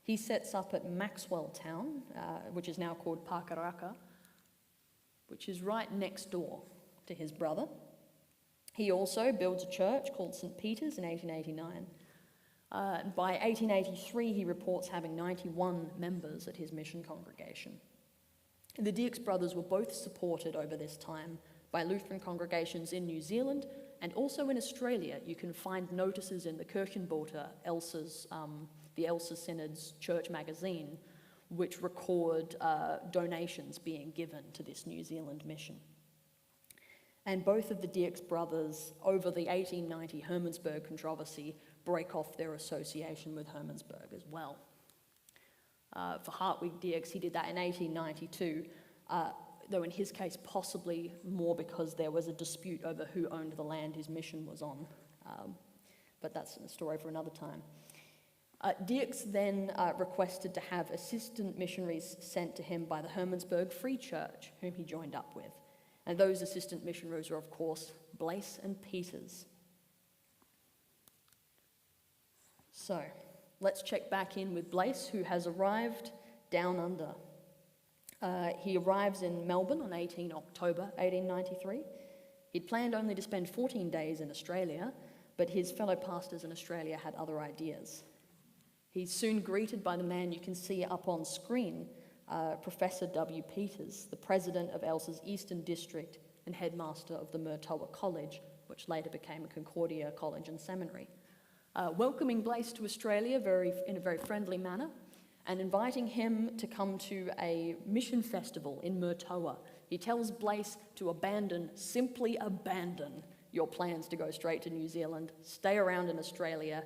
He sets up at Maxwell Town, which is now called Pakaraka, which is right next door to his brother. He also builds a church called St. Peter's in 1889. By 1883, he reports having 91 members at his mission congregation. The Dirks brothers were both supported over this time by Lutheran congregations in New Zealand and also in Australia. You can find notices in the Kirchenbote, the Elsa Synod's church magazine, which record donations being given to this New Zealand mission. And both of the Dirks brothers, over the 1890 Hermannsburg controversy, break off their association with Hermannsburg as well. For Hartwig Dirks, he did that in 1892, though in his case possibly more because there was a dispute over who owned the land his mission was on. But that's a story for another time. Dirks then requested to have assistant missionaries sent to him by the Hermannsburg Free Church, whom he joined up with. And those assistant missionaries are, of course, Blaess and Peters. So, let's check back in with Blaess, who has arrived down under. He arrives in Melbourne on 18 October 1893. He'd planned only to spend 14 days in Australia, but his fellow pastors in Australia had other ideas. He's soon greeted by the man you can see up on screen, Professor W. Peters, the president of Elsa's Eastern District and headmaster of the Murtoa College, which later became a Concordia College and Seminary. Welcoming Blaess to Australia in a very friendly manner and inviting him to come to a mission festival in Murtoa. He tells Blaess to simply abandon your plans to go straight to New Zealand, stay around in Australia,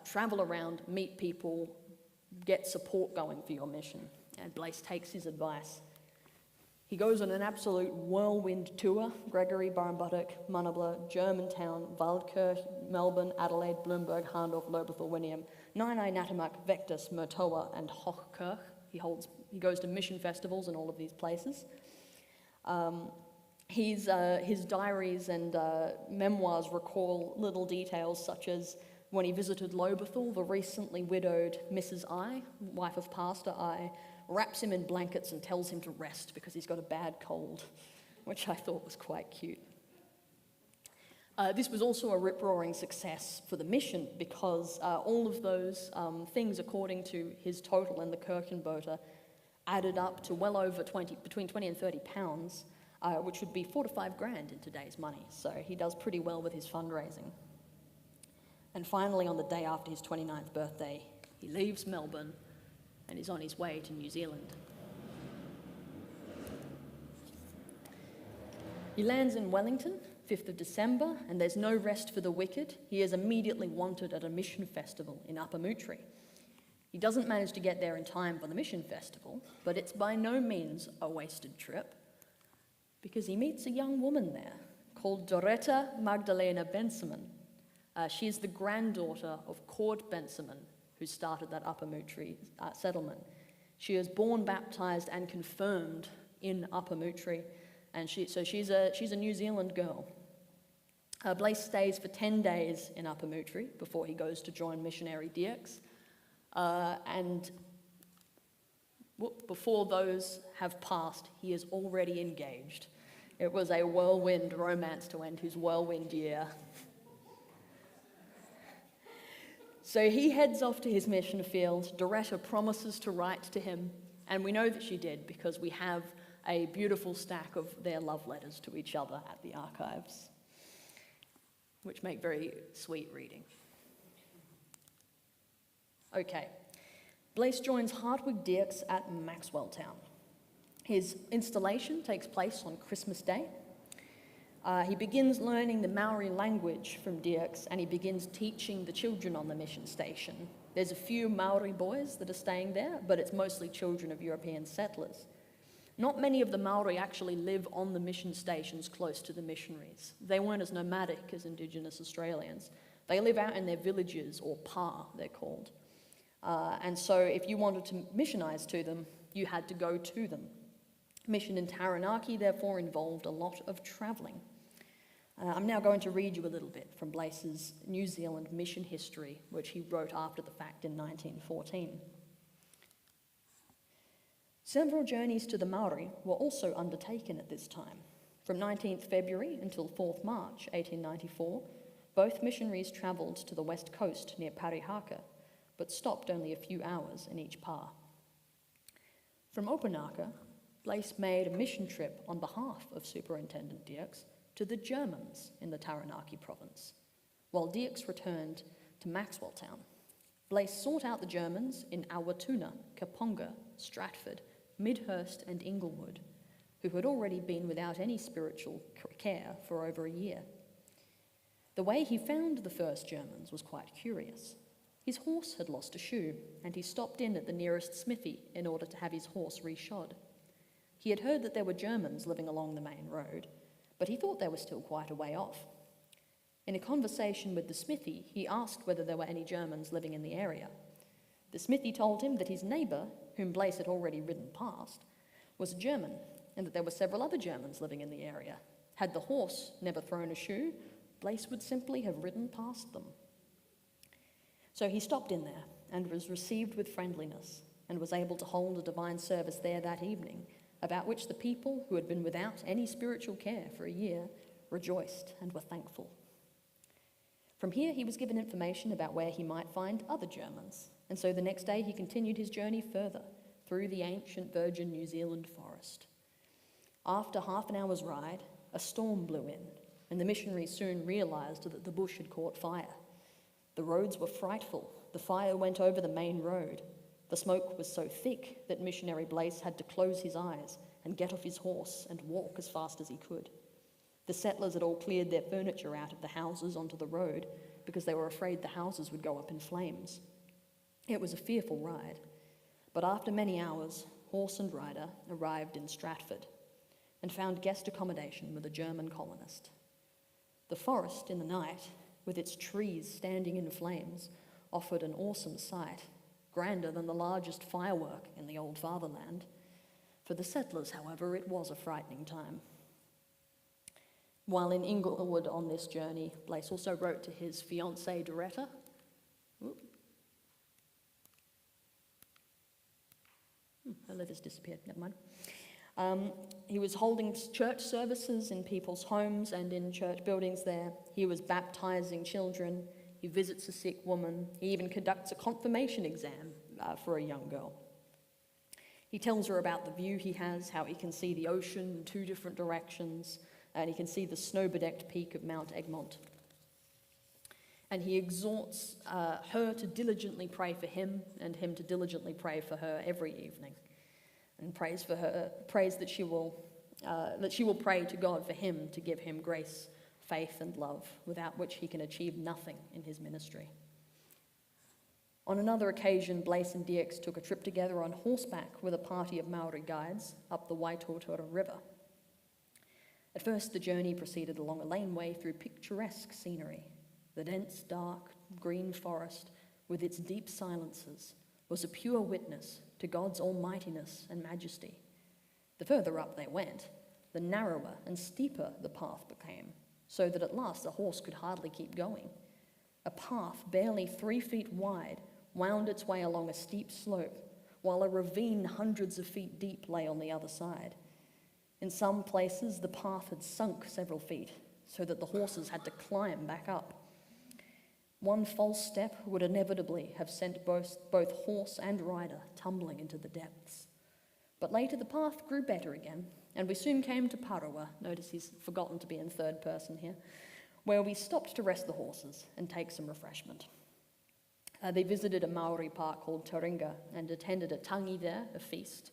travel around, meet people, get support going for your mission. And Blaess takes his advice. He goes on an absolute whirlwind tour: Gregory, Barmbuttock, Munabla, Germantown, Waldkirch, Melbourne, Adelaide, Bloomberg, Harndorf, Lobethal, Wynium, Nainai, Natamak, Vectus, Murtoa, and Hochkirch. He goes to mission festivals in all of these places. His diaries and memoirs recall little details such as when he visited Lobethal, the recently widowed Mrs. I, wife of Pastor I, wraps him in blankets and tells him to rest because he's got a bad cold, which I thought was quite cute. This was also a rip-roaring success for the mission because all of those things, according to his total in the Kirchenbote, added up to well over between 20 and 30 pounds, which would be 4 to 5 grand in today's money. So he does pretty well with his fundraising. And finally, on the day after his 29th birthday, he leaves Melbourne and is on his way to New Zealand. He lands in Wellington, 5th of December, and there's no rest for the wicked. He is immediately wanted at a mission festival in Upper Moutere. He doesn't manage to get there in time for the mission festival, but it's by no means a wasted trip, because he meets a young woman there called Doretta Magdalena Benseman. She is the granddaughter of Cord Benseman, who started that Upper Moutere settlement. She was born, baptised, and confirmed in Upper Moutere, and she's a New Zealand girl. Blaess stays for 10 days in Upper Moutere before he goes to join Missionary Dierks, and before those have passed, he is already engaged. It was a whirlwind romance to end his whirlwind year. So he heads off to his mission field. Doretta promises to write to him, and we know that she did because we have a beautiful stack of their love letters to each other at the archives, which make very sweet reading. Okay, Blaess joins Hartwig Dierks at Maxwelltown. His installation takes place on Christmas Day. He begins learning the Maori language from Dierks, and he begins teaching the children on the mission station. There's a few Maori boys that are staying there, but it's mostly children of European settlers. Not many of the Maori actually live on the mission stations close to the missionaries. They weren't as nomadic as Indigenous Australians. They live out in their villages, or pa, they're called. And so if you wanted to missionize to them, you had to go to them. Mission in Taranaki, therefore, involved a lot of travelling. I'm now going to read you a little bit from Blaess's New Zealand mission history, which he wrote after the fact in 1914. Several journeys to the Maori were also undertaken at this time. From 19th February until 4th March 1894, both missionaries travelled to the west coast near Parihaka, but stopped only a few hours in each pa. From Opanaka, Blaess made a mission trip on behalf of Superintendent Dierks to the Germans in the Taranaki province, while Dierks returned to Maxwelltown. Blaess sought out the Germans in Awatuna, Kaponga, Stratford, Midhurst and Inglewood, who had already been without any spiritual care for over a year. The way he found the first Germans was quite curious. His horse had lost a shoe, and he stopped in at the nearest smithy in order to have his horse reshod. He had heard that there were Germans living along the main road, but he thought they were still quite a way off. In a conversation with the smithy, he asked whether there were any Germans living in the area. The smithy told him that his neighbour, whom Blaess had already ridden past, was a German, and that there were several other Germans living in the area. Had the horse never thrown a shoe, Blaess would simply have ridden past them. So he stopped in there and was received with friendliness, and was able to hold a divine service there that evening, about which the people, who had been without any spiritual care for a year, rejoiced and were thankful. From here he was given information about where he might find other Germans, and so the next day he continued his journey further through the ancient virgin New Zealand forest. After half an hour's ride, a storm blew in, and the missionaries soon realised that the bush had caught fire. The roads were frightful. The fire went over the main road. The smoke was so thick that Missionary Blaess had to close his eyes and get off his horse and walk as fast as he could. The settlers had all cleared their furniture out of the houses onto the road because they were afraid the houses would go up in flames. It was a fearful ride, but after many hours, horse and rider arrived in Stratford and found guest accommodation with a German colonist. The forest in the night, with its trees standing in flames, offered an awesome sight, grander than the largest firework in the old fatherland. For the settlers, however, it was a frightening time. While in Inglewood on this journey, Blaess also wrote to his fiancée Doretta. Her letters disappeared, never mind. He was holding church services in people's homes and in church buildings there. He was baptizing children. He visits a sick woman. He even conducts a confirmation exam for a young girl. He tells her about the view he has, how he can see the ocean in 2 different directions, and he can see the snow-bedecked peak of Mount Egmont. And he exhorts her to diligently pray for him and him to diligently pray for her every evening, and prays that she will pray to God for him to give him grace, faith and love, without which he can achieve nothing in his ministry. On another occasion, Blaess and Pietsch took a trip together on horseback with a party of Maori guides up the Waitotora River. At first, the journey proceeded along a laneway through picturesque scenery. The dense, dark, green forest, with its deep silences, was a pure witness to God's almightiness and majesty. The further up they went, the narrower and steeper the path became, so that at last the horse could hardly keep going. A path barely 3 feet wide wound its way along a steep slope, while a ravine hundreds of feet deep lay on the other side. In some places, the path had sunk several feet, so that the horses had to climb back up. One false step would inevitably have sent both horse and rider tumbling into the depths. But later the path grew better again, and we soon came to Parawa. Notice he's forgotten to be in third person here, where we stopped to rest the horses and take some refreshment. They visited a Maori park called Taringa and attended a tangi there, a feast.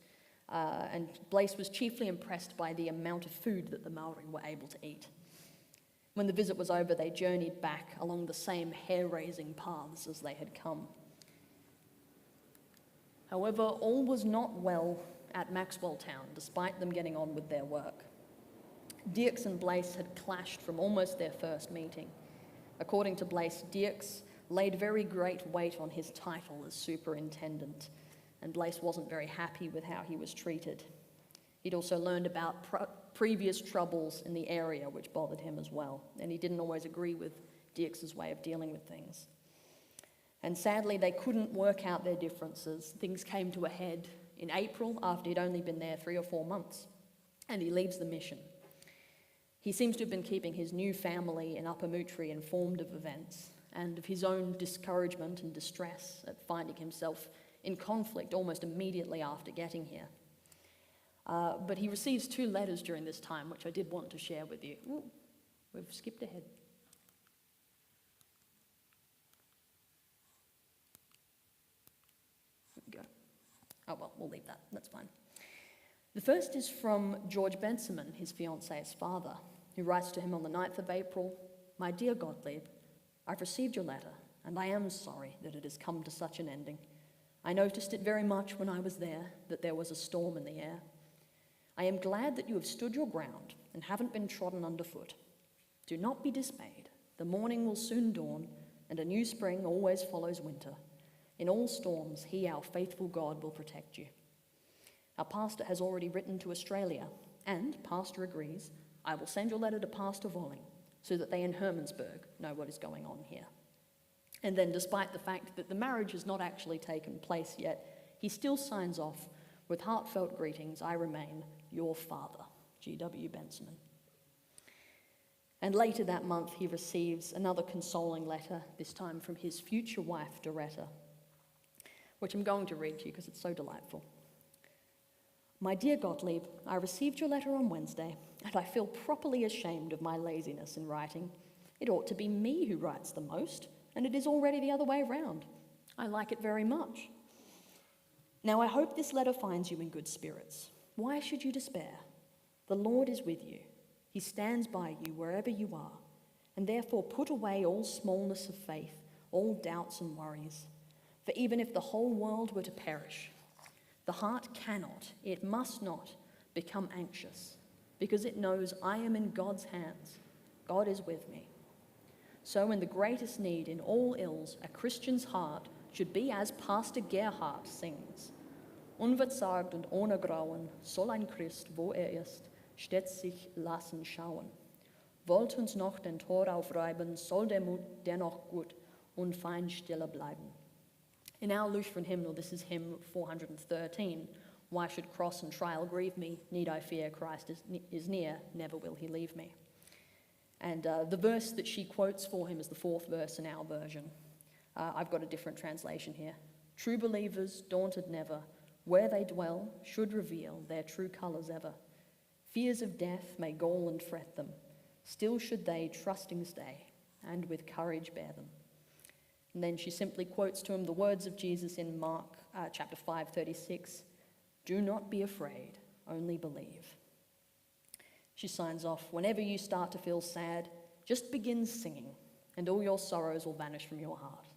And Blaess was chiefly impressed by the amount of food that the Maori were able to eat. When the visit was over, they journeyed back along the same hair-raising paths as they had come. However, all was not well at Maxwell Town, despite them getting on with their work. Pietsch and Blaess had clashed from almost their first meeting. According to Blaess, Pietsch laid very great weight on his title as superintendent, and Blaess wasn't very happy with how he was treated. He'd also learned about previous troubles in the area which bothered him as well, and he didn't always agree with Pietsch's way of dealing with things. And sadly, they couldn't work out their differences. Things came to a head in April after he'd only been there 3 or 4 months, and he leaves the mission. He seems to have been keeping his new family in Upper Mutri informed of events and of his own discouragement and distress at finding himself in conflict almost immediately after getting here. But he receives 2 letters during this time, which I did want to share with you. Ooh, we've skipped ahead. There we go. Oh, well, we'll leave that. That's fine. The first is from George Benjamin, his fiancée's father, who writes to him on the 9th of April, "My dear Gottlieb, I've received your letter, and I am sorry that it has come to such an ending. I noticed it very much when I was there, that there was a storm in the air. I am glad that you have stood your ground and haven't been trodden underfoot. Do not be dismayed. The morning will soon dawn, and a new spring always follows winter. In all storms, he, our faithful God, will protect you. Our pastor has already written to Australia, and, pastor agrees, I will send your letter to Pastor Volling, so that they in Hermannsburg know what is going on here." And then, despite the fact that the marriage has not actually taken place yet, he still signs off, "With heartfelt greetings, I remain your father, G.W. Benjamin." And later that month, he receives another consoling letter, this time from his future wife, Doretta, which I'm going to read to you because it's so delightful. "My dear Gottlieb, I received your letter on Wednesday, and I feel properly ashamed of my laziness in writing. It ought to be me who writes the most, and it is already the other way round. I like it very much. Now I hope this letter finds you in good spirits. Why should you despair? The Lord is with you. He stands by you wherever you are, and therefore put away all smallness of faith, all doubts and worries. For even if the whole world were to perish, the heart cannot, it must not, become anxious, because it knows I am in God's hands. God is with me. So in the greatest need, in all ills, a Christian's heart should be as Pastor Gerhard sings. Unverzagt und ohne Grauen soll ein Christ, wo ist, stets sich lassen schauen. Wollt uns noch den Tor aufreiben, soll der Mut dennoch gut und fein stille bleiben. In our Lutheran hymnal, this is hymn 413, "Why should cross and trial grieve me? Need I fear Christ is near, never will he leave me." And the verse that she quotes for him is the 4th verse in our version. I've got a different translation here. "True believers, daunted never, where they dwell should reveal their true colours ever. Fears of death may gall and fret them, still should they trusting stay, and with courage bear them. And then she simply quotes to him the words of Jesus in Mark chapter 5:36, "Do not be afraid, only believe." She signs off, "Whenever you start to feel sad, just begin singing, and all your sorrows will vanish from your heart."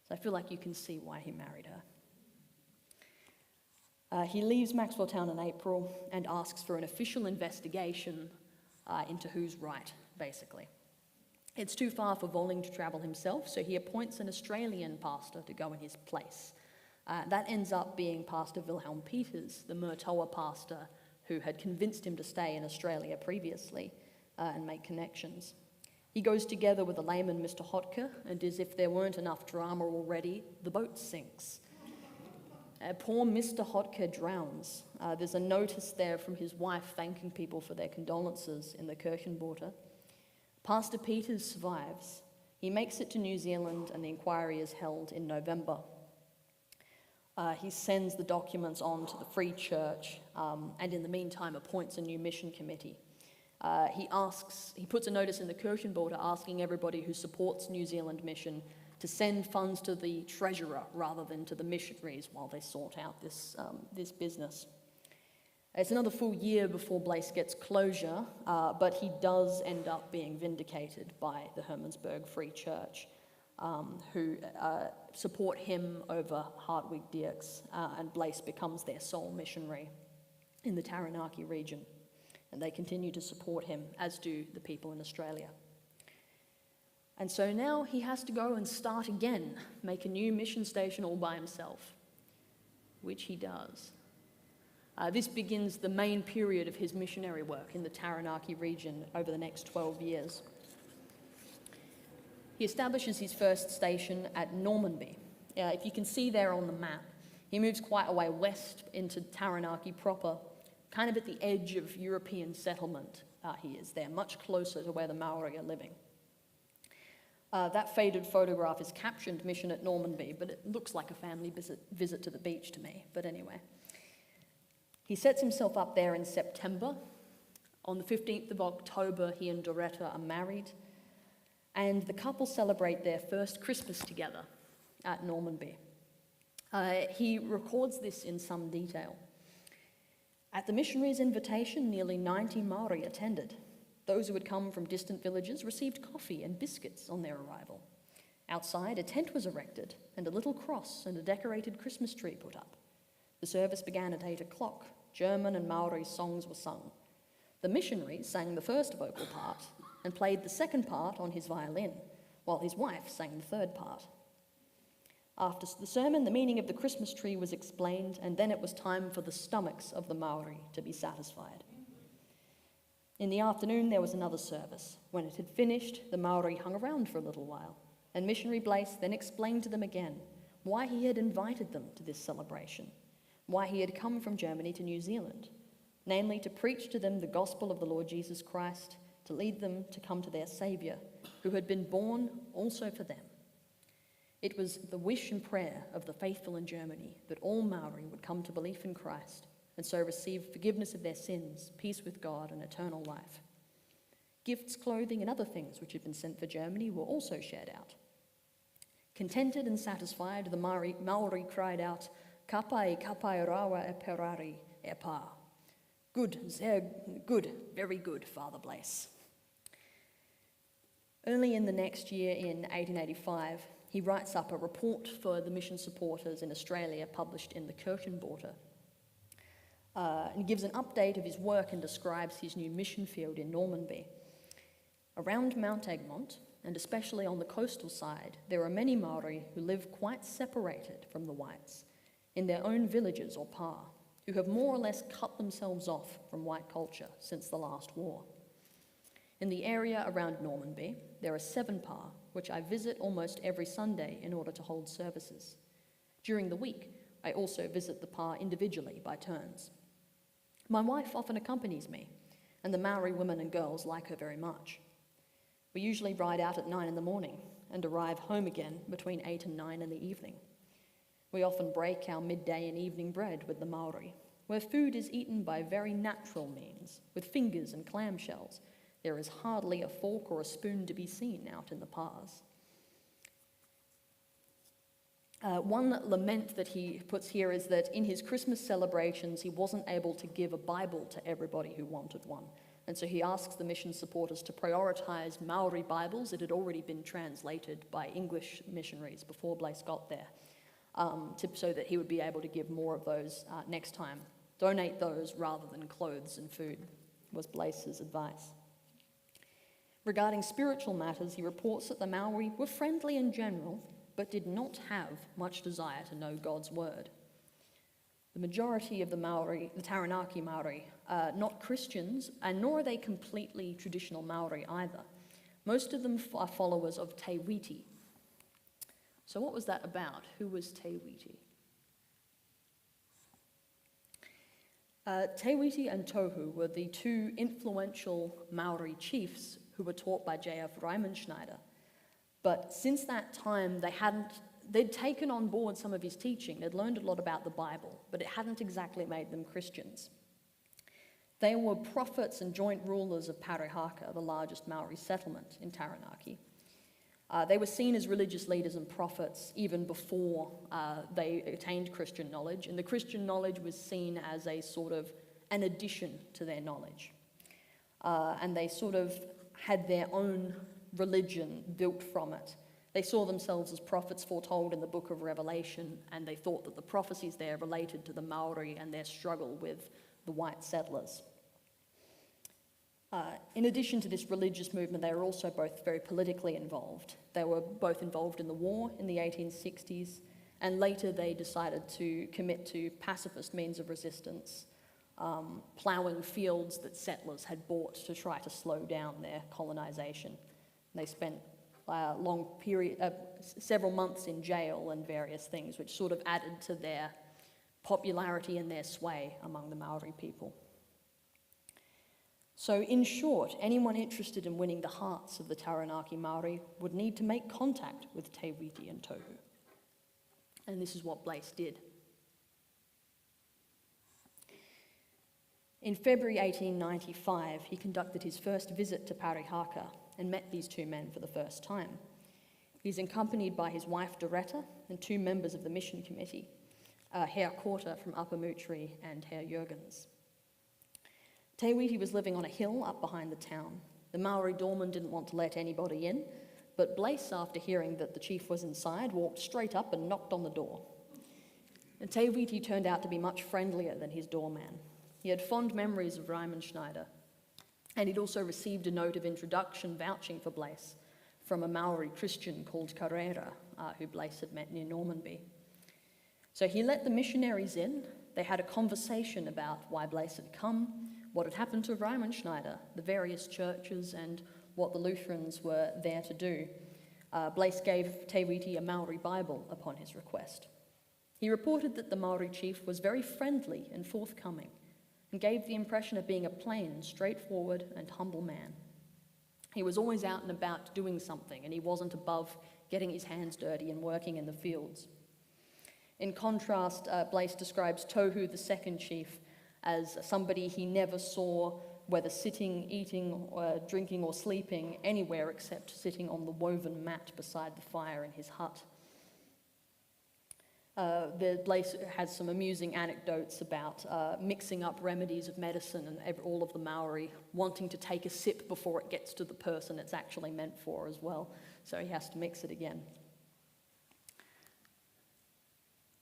So I feel like you can see why he married her. He leaves Maxwelltown in April and asks for an official investigation into who's right, basically. It's too far for Volling to travel himself, so he appoints an Australian pastor to go in his place. That ends up being Pastor Wilhelm Peters, the Murtoa pastor who had convinced him to stay in Australia previously and make connections. He goes together with the layman, Mr. Hotke, and as if there weren't enough drama already, the boat sinks. Poor Mr. Hotke drowns. There's a notice there from his wife thanking people for their condolences in the Kirchenborte. Pastor Peters survives. He makes it to New Zealand and the inquiry is held in November. He sends the documents on to the Free Church and in the meantime appoints a new mission committee. He puts a notice in the Kirchenborte asking everybody who supports New Zealand mission to send funds to the treasurer rather than to the missionaries while they sort out this business. It's another full year before Blaess gets closure, but he does end up being vindicated by the Hermannsburg Free Church, who support him over Hartwig Dierks, and Blaess becomes their sole missionary in the Taranaki region. And they continue to support him, as do the people in Australia. And so now he has to go and start again, make a new mission station all by himself, which he does. This begins the main period of his missionary work in the Taranaki region over the next 12 years. He establishes his first station at Normanby. If you can see there on the map, he moves quite a way west into Taranaki proper, kind of at the edge of European settlement he is there, much closer to where the Maori are living. That faded photograph is captioned Mission at Normanby, but it looks like a family visit to the beach to me. But anyway, he sets himself up there in September. On the 15th of October, he and Doretta are married, and the couple celebrate their first Christmas together at Normanby. He records this in some detail. At the missionaries' invitation, nearly 90 Maori attended. Those who had come from distant villages received coffee and biscuits on their arrival. Outside, a tent was erected and a little cross and a decorated Christmas tree put up. The service began at 8 o'clock. German and Maori songs were sung. The missionary sang the first vocal part and played the second part on his violin, while his wife sang the third part. After the sermon, the meaning of the Christmas tree was explained, and then it was time for the stomachs of the Maori to be satisfied. In the afternoon, there was another service. When it had finished, the Maori hung around for a little while, and Missionary Blaess then explained to them again why he had invited them to this celebration, why he had come from Germany to New Zealand, namely to preach to them the gospel of the Lord Jesus Christ, to lead them to come to their Saviour, who had been born also for them. It was the wish and prayer of the faithful in Germany that all Maori would come to belief in Christ and so receive forgiveness of their sins, peace with God, and eternal life. Gifts, clothing, and other things which had been sent for Germany were also shared out. Contented and satisfied, the Maori cried out, "Kapai, kapai rawa e perari e pa." Good, sehr good, very good, Father Blaess. Early in the next year, in 1885, he writes up a report for the mission supporters in Australia published in the Kirchenborte, and gives an update of his work and describes his new mission field in Normanby. Around Mount Egmont, and especially on the coastal side, there are many Maori who live quite separated from the whites, in their own villages or pa, who have more or less cut themselves off from white culture since the last war. In the area around Normanby, there are 7 pa, which I visit almost every Sunday in order to hold services. During the week, I also visit the pa individually by turns. My wife often accompanies me, and the Maori women and girls like her very much. We usually ride out at 9 in the morning and arrive home again between 8 and 9 in the evening. We often break our midday and evening bread with the Maori, where food is eaten by very natural means, with fingers and clamshells. There is hardly a fork or a spoon to be seen out in the pars. One lament that he puts here is that in his Christmas celebrations, he wasn't able to give a Bible to everybody who wanted one. And so he asks the mission supporters to prioritize Maori Bibles that had already been translated by English missionaries before Blaess got there, so that he would be able to give more of those next time. Donate those rather than clothes and food, was Blaess's advice. Regarding spiritual matters, he reports that the Maori were friendly in general, but did not have much desire to know God's word. The majority of the Maori, the Taranaki Maori, are not Christians, and nor are they completely traditional Maori either. Most of them are followers of Te Whiti. So what was that about? Who was Te Whiti? Te Whiti and Tohu were the two influential Maori chiefs who were taught by J.F. Riemenschneider. But since that time, they'd taken on board some of his teaching. They'd learned a lot about the Bible, but it hadn't exactly made them Christians. They were prophets and joint rulers of Parihaka, the largest Maori settlement in Taranaki. They were seen as religious leaders and prophets even before they attained Christian knowledge, and the Christian knowledge was seen as a sort of an addition to their knowledge. And they sort of had their own religion built from it. They saw themselves as prophets foretold in the book of Revelation, and they thought that the prophecies there related to the Maori and their struggle with the white settlers. In addition to this religious movement, they were also both very politically involved. They were both involved in the war in the 1860s, and later they decided to commit to pacifist means of resistance, ploughing fields that settlers had bought to try to slow down their colonization. They spent several months in jail and various things, which sort of added to their popularity and their sway among the Maori people. So in short, anyone interested in winning the hearts of the Taranaki Maori would need to make contact with Te Whiti and Tohu. And this is what Blaess did. In February 1895, he conducted his first visit to Parihaka and met these two men for the first time. He's accompanied by his wife Doretta and two members of the mission committee, Herr Korter from Upper Moutere and Herr Jurgens. Te Whiti was living on a hill up behind the town. The Maori doorman didn't want to let anybody in, but Blaess, after hearing that the chief was inside, walked straight up and knocked on the door. And Te Whiti turned out to be much friendlier than his doorman. He had fond memories of Riemenschneider, and he'd also received a note of introduction vouching for Blaess from a Maori Christian called Carrera, who Blaess had met near Normanby. So he let the missionaries in. They had a conversation about why Blaess had come, what had happened to Riemenschneider, the various churches, and what the Lutherans were there to do. Blaess gave Te Whiti a Maori Bible upon his request. He reported that the Maori chief was very friendly and forthcoming, and gave the impression of being a plain, straightforward, and humble man. He was always out and about doing something, and he wasn't above getting his hands dirty and working in the fields. In contrast, Blaess describes Tohu, the second chief, as somebody he never saw, whether sitting, eating, drinking, or sleeping anywhere except sitting on the woven mat beside the fire in his hut. Blaess has some amusing anecdotes about mixing up remedies of medicine and all of the Maori wanting to take a sip before it gets to the person it's actually meant for as well. So he has to mix it again.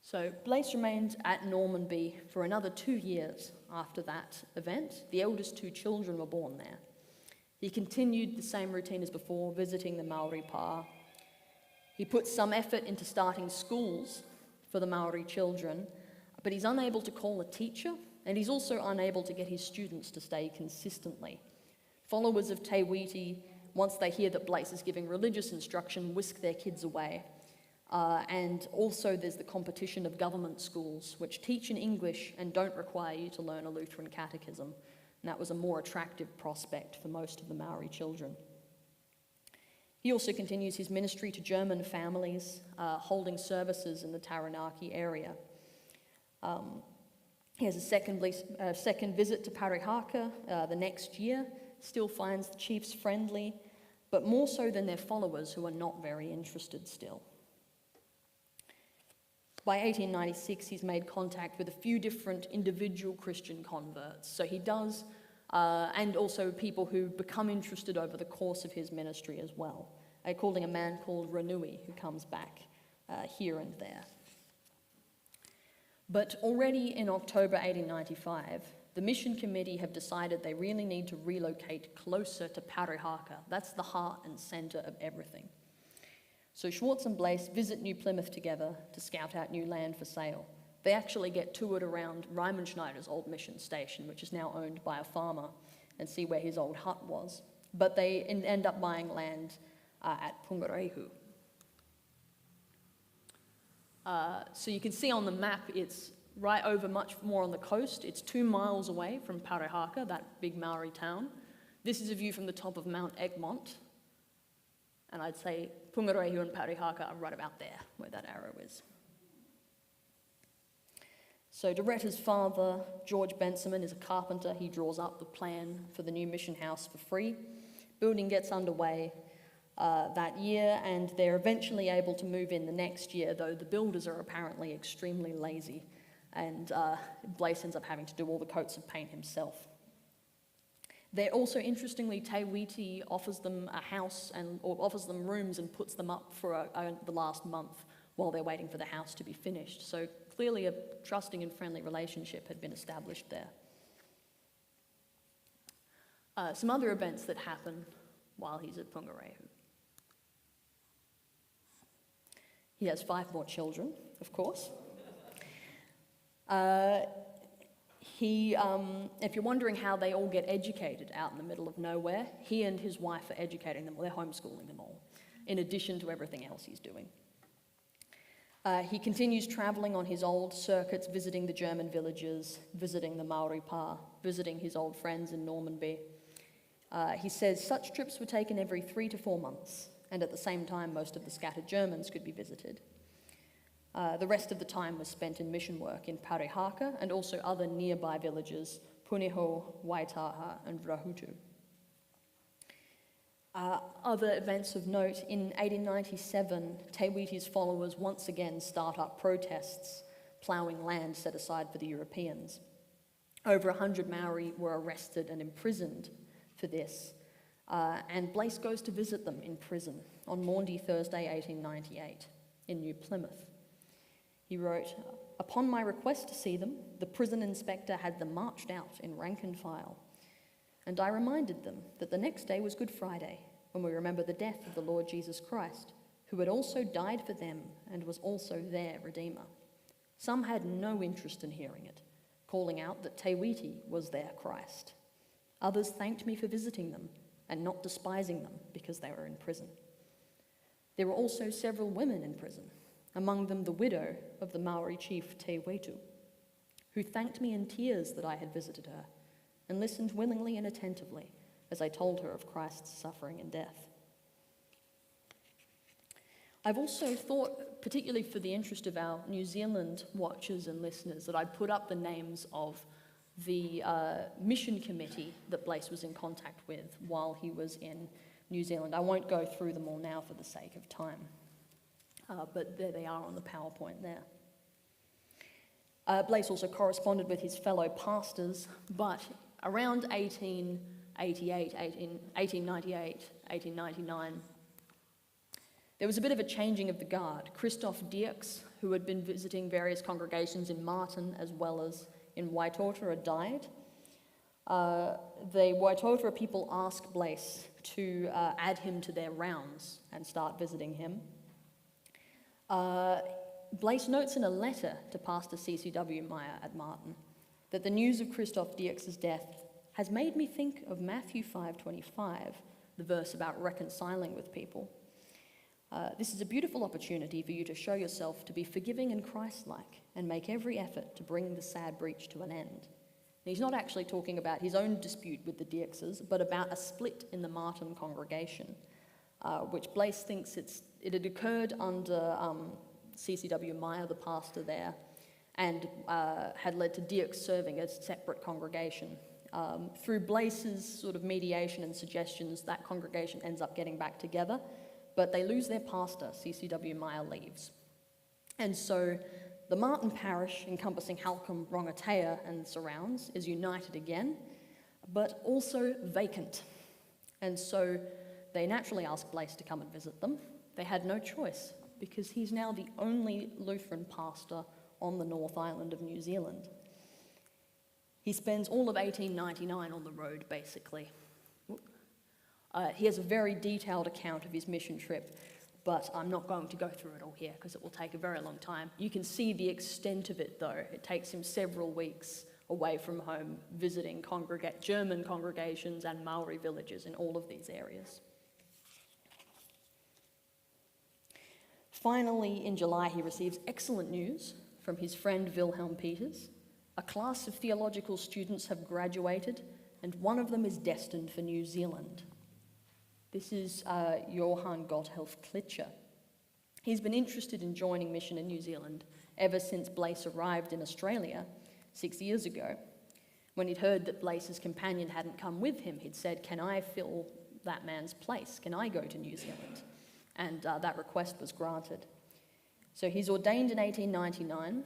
So Blaess remained at Normanby for another 2 years after that event. The eldest two children were born there. He continued the same routine as before, visiting the Maori pa. He put some effort into starting schools for the Maori children, but he's unable to call a teacher, and he's also unable to get his students to stay consistently. Followers of Te Whiti, once they hear that Blaess is giving religious instruction, whisk their kids away. And also there's the competition of government schools, which teach in English and don't require you to learn a Lutheran catechism. And that was a more attractive prospect for most of the Maori children. He also continues his ministry to German families, holding services in the Taranaki area. He has a second visit to Parihaka the next year, still finds the chiefs friendly, but more so than their followers, who are not very interested still. By 1896, he's made contact with a few different individual Christian converts. So he does, and also people who become interested over the course of his ministry as well, including a man called Ranui, who comes back here and there. But already in October 1895, the mission committee have decided they really need to relocate closer to Parihaka. That's the heart and centre of everything. So Schwartz and Blaess visit New Plymouth together to scout out new land for sale. They actually get toured around Riemenschneider's old mission station, which is now owned by a farmer, and see where his old hut was. But they end up buying land at Pungarehu. So you can see on the map, it's right over much more on the coast. It's 2 miles away from Parihaka, that big Maori town. This is a view from the top of Mount Egmont. And I'd say Pungarehu and Parihaka are right about there, where that arrow is. So Doretta's father, George Bensaman, is a carpenter. He draws up the plan for the new mission house for free. Building gets underway that year, and they're eventually able to move in the next year, though the builders are apparently extremely lazy, and Blaess ends up having to do all the coats of paint himself. They're also, interestingly, Te Whiti offers them a house or offers them rooms and puts them up for the last month while they're waiting for the house to be finished. So clearly a trusting and friendly relationship had been established there. Some other events that happen while he's at Pungarehu. He has 5 more children, of course. If you're wondering how they all get educated out in the middle of nowhere, he and his wife are educating them, they're homeschooling them all, in addition to everything else he's doing. He continues travelling on his old circuits, visiting the German villages, visiting the Maori pa, visiting his old friends in Normanby. He says such trips were taken every 3 to 4 months, and at the same time most of the scattered Germans could be visited. The rest of the time was spent in mission work in Parihaka and also other nearby villages, Puniho, Waitaha, and Rahutu. Other events of note, in 1897, Te Whiti's followers once again start up protests, ploughing land set aside for the Europeans. Over 100 Maori were arrested and imprisoned for this, and Blaess goes to visit them in prison on Maundy Thursday, 1898, in New Plymouth. He wrote, "Upon my request to see them, the prison inspector had them marched out in rank and file. And I reminded them that the next day was Good Friday, when we remember the death of the Lord Jesus Christ, who had also died for them and was also their Redeemer. Some had no interest in hearing it, calling out that Te Whiti was their Christ. Others thanked me for visiting them and not despising them because they were in prison. There were also several women in prison, among them the widow of the Maori chief Te Whiti, who thanked me in tears that I had visited her and listened willingly and attentively as I told her of Christ's suffering and death." I've also thought, particularly for the interest of our New Zealand watchers and listeners, that I'd put up the names of the mission committee that Blaess was in contact with while he was in New Zealand. I won't go through them all now for the sake of time. But there they are on the PowerPoint there. Blaess also corresponded with his fellow pastors, but around 1898, 1898, 1899, there was a bit of a changing of the guard. Christoph Dierks, who had been visiting various congregations in Martin as well as in Waitota, had died. The Waitota people asked Blaess to add him to their rounds and start visiting him. Blaess notes in a letter to Pastor C.C.W. Meyer at Martin that the news of Christoph Dierks' death has made me think of Matthew 5:25, the verse about reconciling with people. This is a beautiful opportunity for you to show yourself to be forgiving and Christ-like and make every effort to bring the sad breach to an end. And he's not actually talking about his own dispute with the Dierkses, but about a split in the Martin congregation. which Blaess thinks it had occurred under CCW Meyer, the pastor there, and had led to Dirk serving as separate congregation. Through Blaess's sort of mediation and suggestions, that congregation ends up getting back together, but they lose their pastor. CCW Meyer leaves. And so the Martin parish, encompassing Halcombe, Rongotea and surrounds, is united again, but also vacant. And so they naturally ask Blaess to come and visit them. They had no choice, because he's now the only Lutheran pastor on the North Island of New Zealand. He spends all of 1899 on the road, basically. He has a very detailed account of his mission trip, but I'm not going to go through it all here because it will take a very long time. You can see the extent of it, though. It takes him several weeks away from home, visiting German congregations and Maori villages in all of these areas. Finally, in July, he receives excellent news from his friend Wilhelm Peters. A class of theological students have graduated, and one of them is destined for New Zealand. This is Johann Gotthelf Klitscher. He's been interested in joining mission in New Zealand ever since Blaess arrived in Australia 6 years ago. When he'd heard that Blaess's companion hadn't come with him, he'd said, "Can I fill that man's place? Can I go to New Zealand?" And that request was granted. So he's ordained in 1899,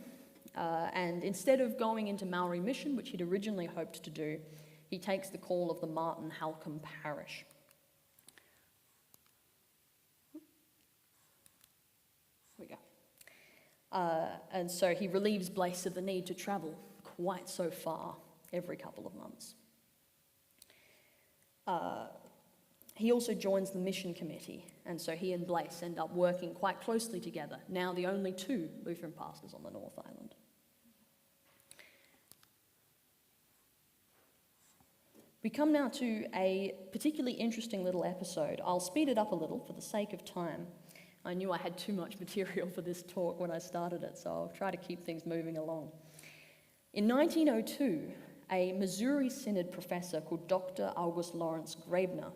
and instead of going into Maori mission, which he'd originally hoped to do, he takes the call of the Martin Halcombe parish. Here we go. And so he relieves Blaess of the need to travel quite so far every couple of months. He also joins the mission committee, and so he and Blaess end up working quite closely together, now the only two Lutheran pastors on the North Island. We come now to a particularly interesting little episode. I'll speed it up a little for the sake of time. I knew I had too much material for this talk when I started it, so I'll try to keep things moving along. In 1902, a Missouri Synod professor called Dr. August Lawrence Grabner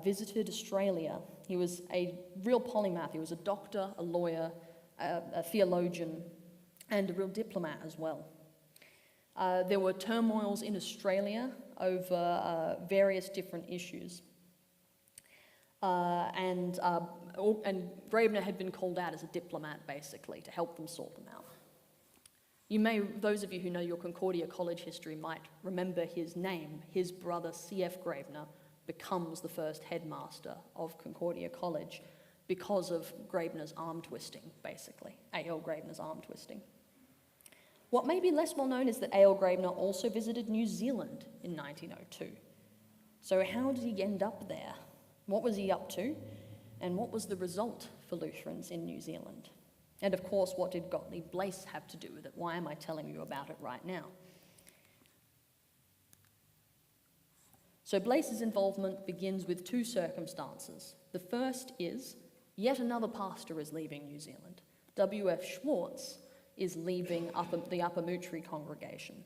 visited Australia. He was a real polymath. He was a doctor, a lawyer, a theologian, and a real diplomat as well. There were turmoils in Australia over various different issues. And Grabner had been called out as a diplomat, basically, to help them sort them out. Those of you who know your Concordia College history might remember his name. His brother, C.F. Grabner, becomes the first headmaster of Concordia College because of Grabner's arm twisting, basically, A.L. Grabner's arm twisting. What may be less well known is that A.L. Grabner also visited New Zealand in 1902. So how did he end up there? What was he up to? And what was the result for Lutherans in New Zealand? And of course, what did Gottlieb Blaess have to do with it? Why am I telling you about it right now? So Blaess's involvement begins with two circumstances. The first is, yet another pastor is leaving New Zealand. W.F. Schwartz is leaving the Upper Moutere congregation.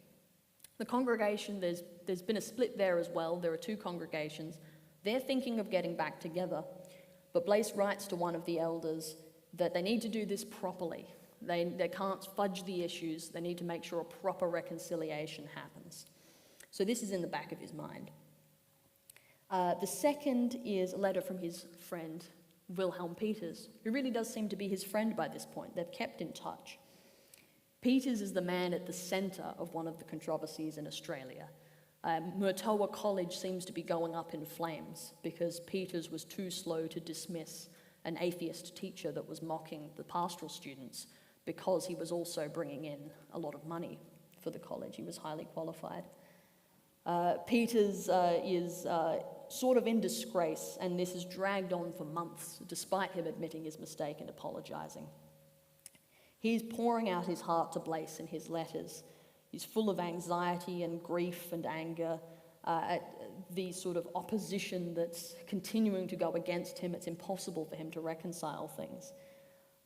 The congregation, there's been a split there as well. There are two congregations. They're thinking of getting back together, but Blaess writes to one of the elders that they need to do this properly. They can't fudge the issues. They need to make sure a proper reconciliation happens. So this is in the back of his mind. The second is a letter from his friend, Wilhelm Peters, who really does seem to be his friend by this point. They've kept in touch. Peters is the man at the centre of one of the controversies in Australia. Murtoa College seems to be going up in flames because Peters was too slow to dismiss an atheist teacher that was mocking the pastoral students because he was also bringing in a lot of money for the college. He was highly qualified. Peters is sort of in disgrace, and this has dragged on for months, despite him admitting his mistake and apologising. He's pouring out his heart to Blaess in his letters. He's full of anxiety and grief and anger at the sort of opposition that's continuing to go against him. It's impossible for him to reconcile things.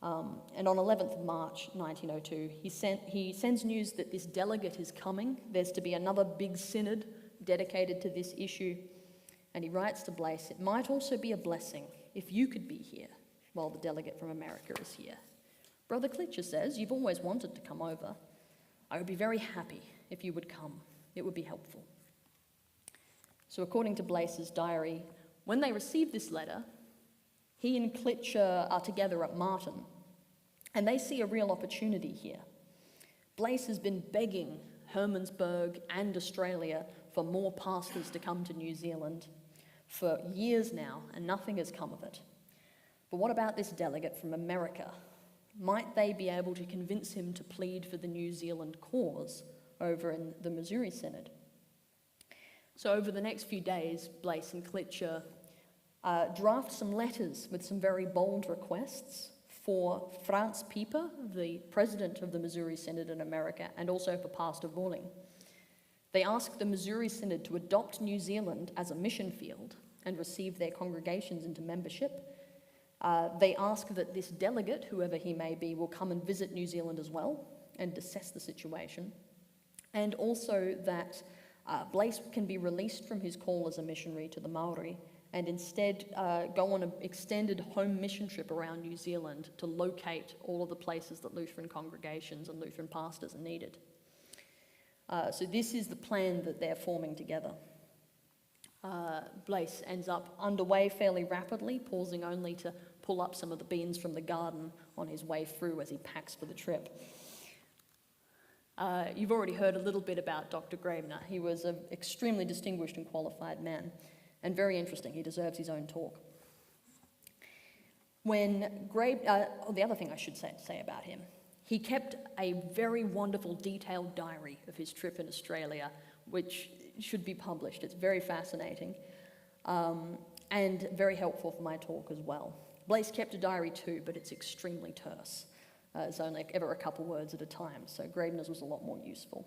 And on 11th of March 1902, he sends news that this delegate is coming. There's to be another big synod dedicated to this issue. And he writes to Blaess, "It might also be a blessing if you could be here while the delegate from America is here. Brother Klitscher says you've always wanted to come over. I would be very happy if you would come. It would be helpful." So according to Blaess's diary, when they receive this letter, he and Klitscher are together at Martin, and they see a real opportunity here. Blaess has been begging Hermannsburg and Australia for more pastors to come to New Zealand for years now, and nothing has come of it. But what about this delegate from America? Might they be able to convince him to plead for the New Zealand cause over in the Missouri Synod? So over the next few days, Blaess and Klitscher draft some letters with some very bold requests for Franz Pieper, the president of the Missouri Synod in America, and also for Pastor Walling. They ask the Missouri Synod to adopt New Zealand as a mission field and receive their congregations into membership. They ask that this delegate, whoever he may be, will come and visit New Zealand as well and assess the situation. And also that Blaess can be released from his call as a missionary to the Maori and instead go on an extended home mission trip around New Zealand to locate all of the places that Lutheran congregations and Lutheran pastors are needed. So this is the plan that they're forming together. Blaess ends up underway fairly rapidly, pausing only to pull up some of the beans from the garden on his way through as he packs for the trip. You've already heard a little bit about Dr. Graebner. He was an extremely distinguished and qualified man, and very interesting. He deserves his own talk. The other thing I should say about him, he kept a very wonderful detailed diary of his trip in Australia, which should be published. It's very fascinating and very helpful for my talk as well. Blaess kept a diary too, but it's extremely terse. It's only ever a couple words at a time, so Graebner's was a lot more useful.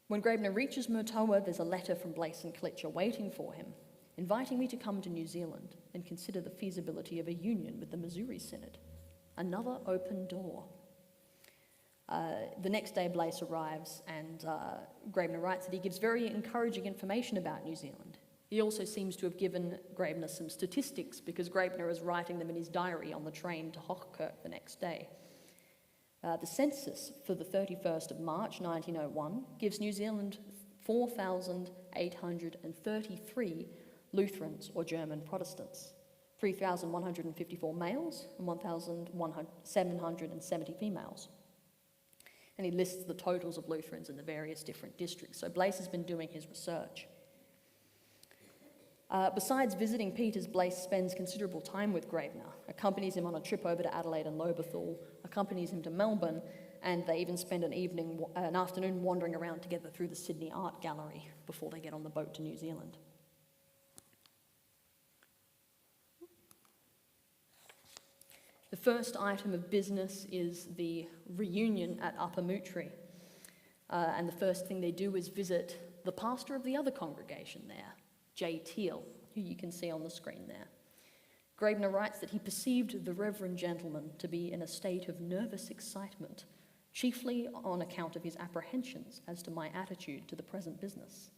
When Graebner reaches Murtoa, there's a letter from Blaess and Klitscher waiting for him, inviting me to come to New Zealand and consider the feasibility of a union with the Missouri Synod. Another open door. The next day, Blaess arrives, and Graebner writes that he gives very encouraging information about New Zealand. He also seems to have given Graebner some statistics because Graebner is writing them in his diary on the train to Hochkirk the next day. The census for the 31st of March 1901 gives New Zealand 4,833 Lutherans or German Protestants, 3,154 males and 1,770 females. And he lists the totals of Lutherans in the various different districts. So Blaess has been doing his research. Besides visiting Peters, Blaess spends considerable time with Graebner, accompanies him on a trip over to Adelaide and Lobethal, accompanies him to Melbourne, and they even spend an afternoon wandering around together through the Sydney Art Gallery before they get on the boat to New Zealand. The first item of business is the reunion at Upper Mootry. And the first thing they do is visit the pastor of the other congregation there, J. Teal, who you can see on the screen there. Graebner writes that he perceived the reverend gentleman to be in a state of nervous excitement, chiefly on account of his apprehensions as to my attitude to the present business.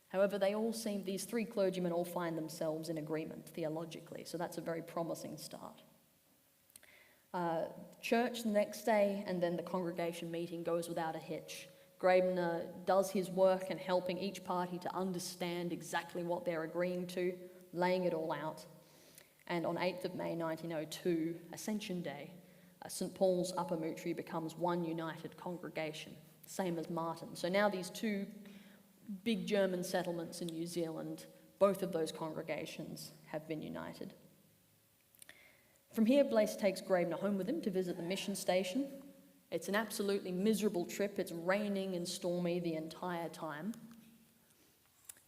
However, these three clergymen all find themselves in agreement theologically, so that's a very promising start. Church the next day, and then the congregation meeting goes without a hitch. Graebner does his work in helping each party to understand exactly what they're agreeing to, laying it all out. And on 8th of May 1902, Ascension Day, St. Paul's Upper Mootry becomes one united congregation, same as Martin. So now these two big German settlements in New Zealand, both of those congregations have been united. From here, Blaess takes Graebner home with him to visit the mission station. It's an absolutely miserable trip. It's raining and stormy the entire time.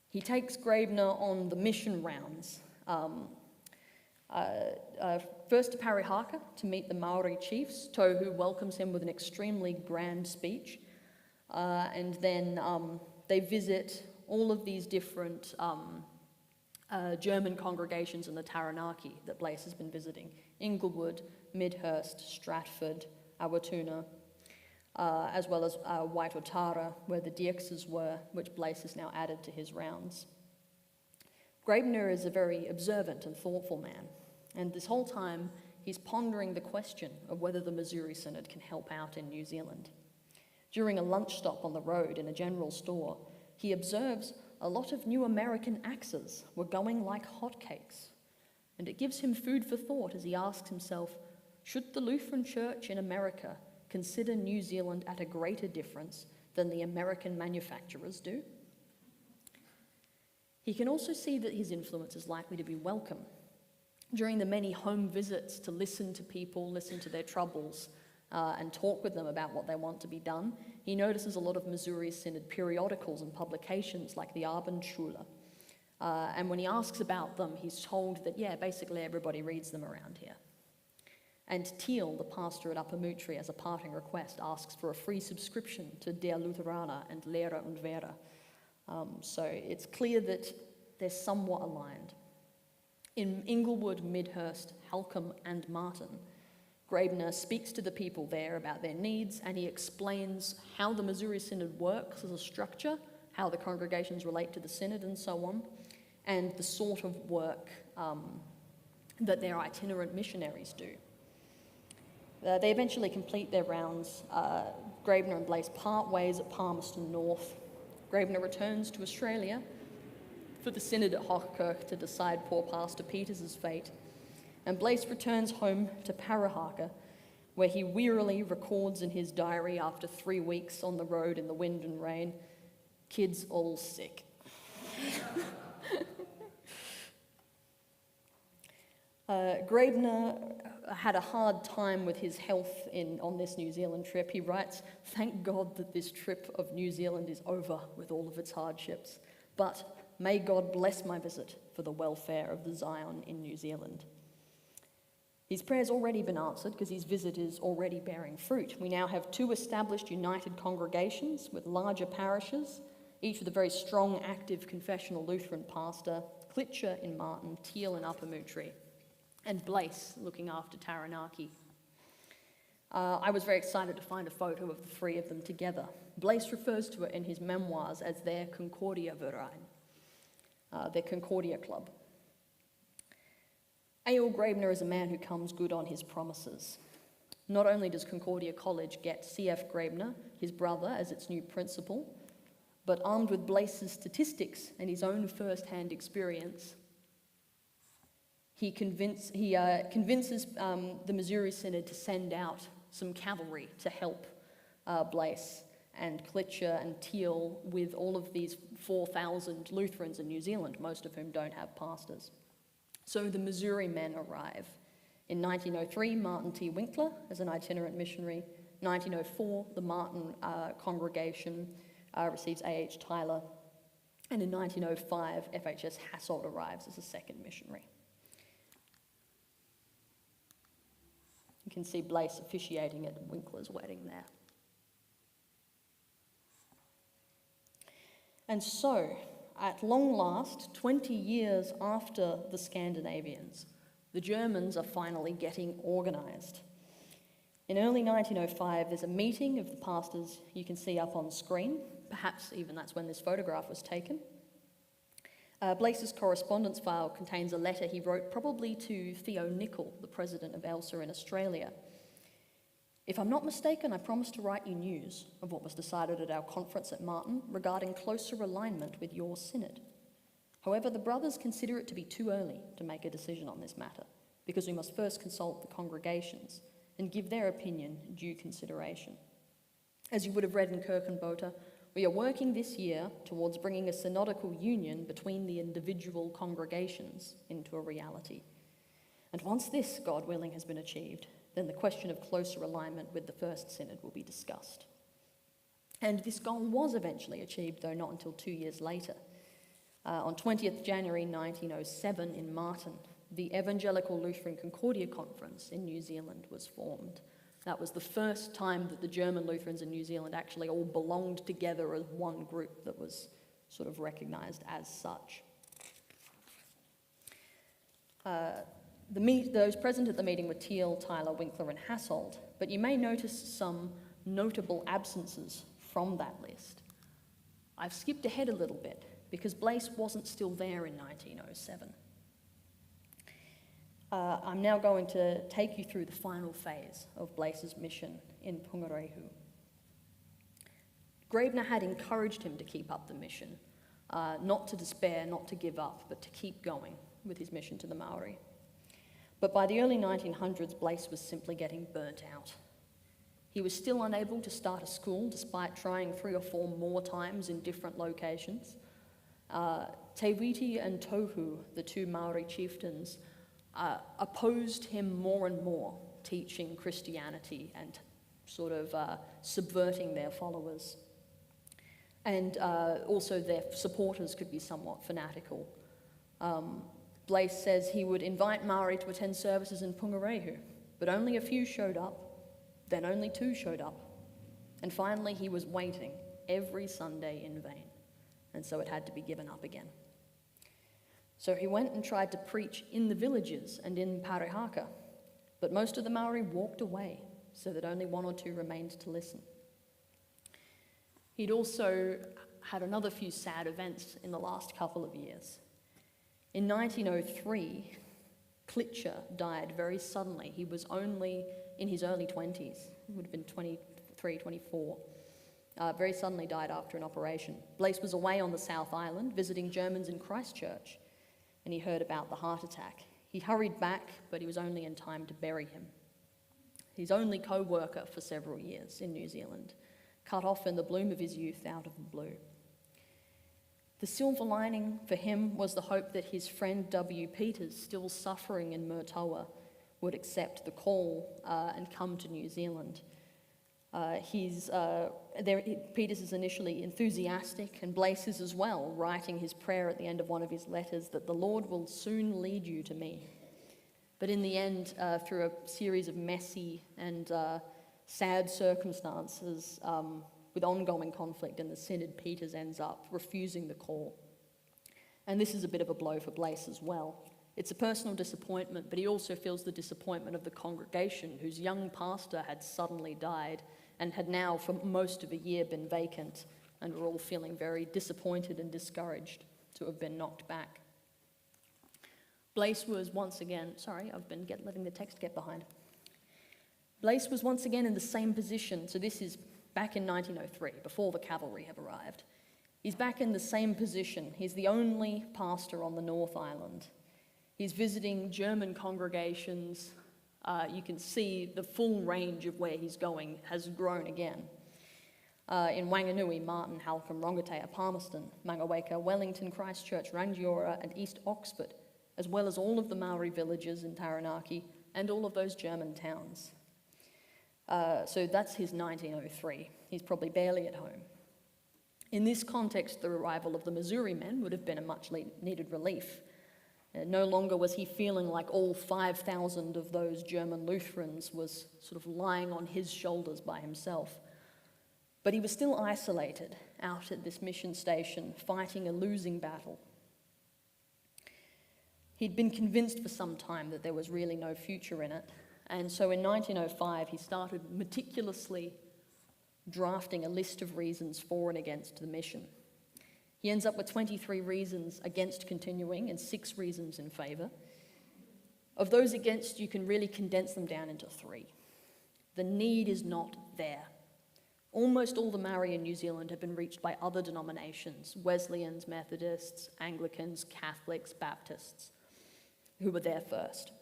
He takes Graebner on the mission rounds. First to Parihaka to meet the Maori chiefs. Tohu welcomes him with an extremely grand speech. And then they visit all of these different German congregations in the Taranaki that Blaess has been visiting. Inglewood, Midhurst, Stratford, Awatuna, as well as Waitotara, where the Diexes were, which Blaess has now added to his rounds. Graebner is a very observant and thoughtful man, and this whole time he's pondering the question of whether the Missouri Synod can help out in New Zealand. During a lunch stop on the road in a general store, he observes a lot of new American axes were going like hotcakes, and it gives him food for thought as he asks himself, should the Lutheran Church in America consider New Zealand at a greater difference than the American manufacturers do? He can also see that his influence is likely to be welcome. During the many home visits to listen to people, listen to their troubles, and talk with them about what they want to be done, he notices a lot of Missouri Synod periodicals and publications like the Abendschule. And when he asks about them, he's told that, yeah, basically everybody reads them around here. And Thiel, the pastor at Upper Mootry, as a parting request, asks for a free subscription to Der Lutheraner and Lehre und Wehre. So it's clear that they're somewhat aligned. In Inglewood, Midhurst, Halcombe and Martin, Graebner speaks to the people there about their needs, and he explains how the Missouri Synod works as a structure, how the congregations relate to the Synod and so on, and the sort of work that their itinerant missionaries do. They eventually complete their rounds. Graebner and Blaess part ways at Palmerston North. Graebner returns to Australia for the Synod at Hochkirch to decide poor Pastor Peters' fate, and Blaess returns home to Parahaka, where he wearily records in his diary after 3 weeks on the road in the wind and rain, "Kids all sick." Graebner had a hard time with his health on this New Zealand trip. He writes, "Thank God that this trip of New Zealand is over with all of its hardships, but may God bless my visit for the welfare of the Zion in New Zealand." His prayer's already been answered because his visit is already bearing fruit. We now have 2 established united congregations with larger parishes, each with a very strong, active confessional Lutheran pastor, Klitscher in Martin, Thiel in Upper Mootry, and Blaess looking after Taranaki. I was very excited to find a photo of the 3 of them together. Blaess refers to it in his memoirs as their Concordia Verein, their Concordia Club. A.L. Graebner is a man who comes good on his promises. Not only does Concordia College get C.F. Graebner, his brother, as its new principal, but armed with Blaess's statistics and his own first-hand experience, he convinces the Missouri Synod to send out some cavalry to help Blaess and Klitscher and Thiel with all of these 4,000 Lutherans in New Zealand, most of whom don't have pastors. So the Missouri men arrive. In 1903, Martin T. Winkler as an itinerant missionary. 1904, the Martin congregation receives A.H. Tyler. And in 1905, FHS Hasselt arrives as a second missionary. You can see Blaess officiating at Winkler's wedding there. And so, at long last, 20 years after the Scandinavians, the Germans are finally getting organised. In early 1905, there's a meeting of the pastors you can see up on screen. Perhaps even that's when this photograph was taken. Blaess's correspondence file contains a letter he wrote probably to Theo Nicol, the president of ELSA in Australia. "If I'm not mistaken, I promised to write you news of what was decided at our conference at Martin regarding closer alignment with your synod. However, the brothers consider it to be too early to make a decision on this matter, because we must first consult the congregations and give their opinion due consideration. As you would have read in Kirchenbote, we are working this year towards bringing a synodical union between the individual congregations into a reality. And once this, God willing, has been achieved, then the question of closer alignment with the First Synod will be discussed." And this goal was eventually achieved, though not until 2 years later. On 20th January 1907 in Martin, the Evangelical Lutheran Concordia Conference in New Zealand was formed. That was the first time that the German Lutherans in New Zealand actually all belonged together as one group that was sort of recognised as such. Those present at the meeting were Thiel, Tyler, Winkler and Hasselt, but you may notice some notable absences from that list. I've skipped ahead a little bit because Blaess wasn't still there in 1907. I'm now going to take you through the final phase of Blaess's mission in Pungarehu. Grabner had encouraged him to keep up the mission, not to despair, not to give up, but to keep going with his mission to the Maori. But by the early 1900s, Blaess was simply getting burnt out. He was still unable to start a school despite trying 3 or 4 more times in different locations. Te Whiti and Tohu, the 2 Maori chieftains, opposed him more and more, teaching Christianity and sort of subverting their followers. And also their supporters could be somewhat fanatical. Blaess says he would invite Maori to attend services in Pungarehu, but only a few showed up, then only 2 showed up. And finally he was waiting every Sunday in vain, and so it had to be given up again. So he went and tried to preach in the villages and in Parihaka, but most of the Maori walked away, so that only 1 or 2 remained to listen. He'd also had another few sad events in the last couple of years. In 1903, Klitscher died very suddenly. He was only in his early 20s, he would have been 23, 24. Very suddenly died after an operation. Blaess was away on the South Island visiting Germans in Christchurch, and he heard about the heart attack. He hurried back, but he was only in time to bury him. His only co-worker for several years in New Zealand, cut off in the bloom of his youth out of the blue. The silver lining for him was the hope that his friend W. Peters, still suffering in Murtoa, would accept the call and come to New Zealand. Peters is initially enthusiastic, and Blaess is as well, writing his prayer at the end of one of his letters that the Lord will soon lead you to me. But in the end, through a series of messy and sad circumstances, with ongoing conflict in the synod, Peters ends up refusing the call. And this is a bit of a blow for Blaess as well. It's a personal disappointment, but he also feels the disappointment of the congregation, whose young pastor had suddenly died and had now for most of a year been vacant, and were all feeling very disappointed and discouraged to have been knocked back. Blaess was once again, letting the text get behind. Blaess was once again in the same position, so this is back in 1903, before the cavalry have arrived. He's back in the same position. He's the only pastor on the North Island. He's visiting German congregations. You can see the full range of where he's going has grown again. In Wanganui, Martin, Halcombe, Rongotea, Palmerston, Mangaweka, Wellington, Christchurch, Rangiora and East Oxford, as well as all of the Maori villages in Taranaki and all of those German towns. So that's his 1903. He's probably barely at home. In this context, the arrival of the Missouri men would have been a much needed relief. No longer was he feeling like all 5,000 of those German Lutherans was sort of lying on his shoulders by himself. But he was still isolated out at this mission station, fighting a losing battle. He'd been convinced for some time that there was really no future in it. And so in 1905, he started meticulously drafting a list of reasons for and against the mission. He ends up with 23 reasons against continuing and 6 reasons in favour. Of those against, you can really condense them down into 3. The need is not there. Almost all the Maori in New Zealand have been reached by other denominations, Wesleyans, Methodists, Anglicans, Catholics, Baptists, who were there first.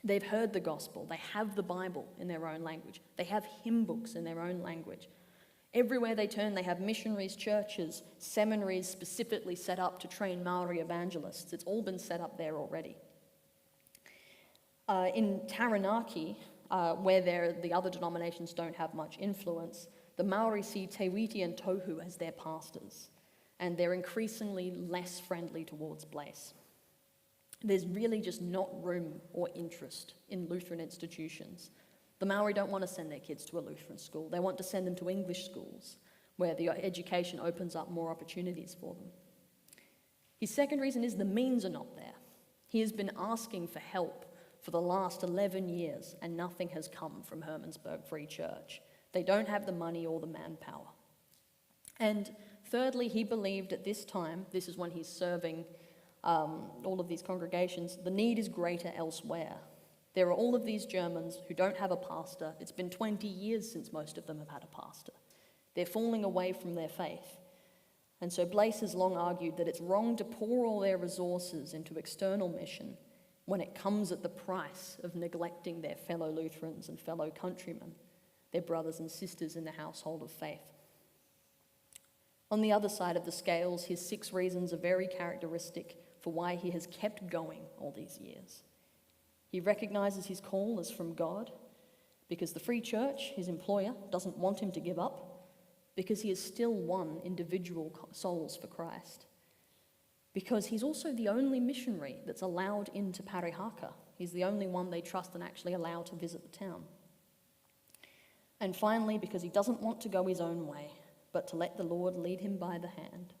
They've heard the gospel. They have the Bible in their own language. They have hymn books in their own language. Everywhere they turn, they have missionaries, churches, seminaries specifically set up to train Maori evangelists. It's all been set up there already. In Taranaki, where the other denominations don't have much influence, the Maori see Te Whiti and Tohu as their pastors, and they're increasingly less friendly towards Blaess. There's really just not room or interest in Lutheran institutions. The Maori don't want to send their kids to a Lutheran school. They want to send them to English schools, where the education opens up more opportunities for them. His second reason is the means are not there. He has been asking for help for the last 11 years, and nothing has come from Hermannsburg Free Church. They don't have the money or the manpower. And Thirdly, he believed at this time, this is when he's serving all of these congregations, the need is greater elsewhere. There are all of these Germans who don't have a pastor. It's been 20 years since most of them have had a pastor. They're falling away from their faith. And so Blaess has long argued that it's wrong to pour all their resources into external mission when it comes at the price of neglecting their fellow Lutherans and fellow countrymen, their brothers and sisters in the household of faith. On the other side of the scales, his 6 reasons are very characteristic for why he has kept going all these years. He recognises his call as from God, because the Free Church, his employer, doesn't want him to give up, because he has still won individual souls for Christ, because he's also the only missionary that's allowed into Parihaka. He's the only one they trust and actually allow to visit the town. And finally, because he doesn't want to go his own way, but to let the Lord lead him by the hand.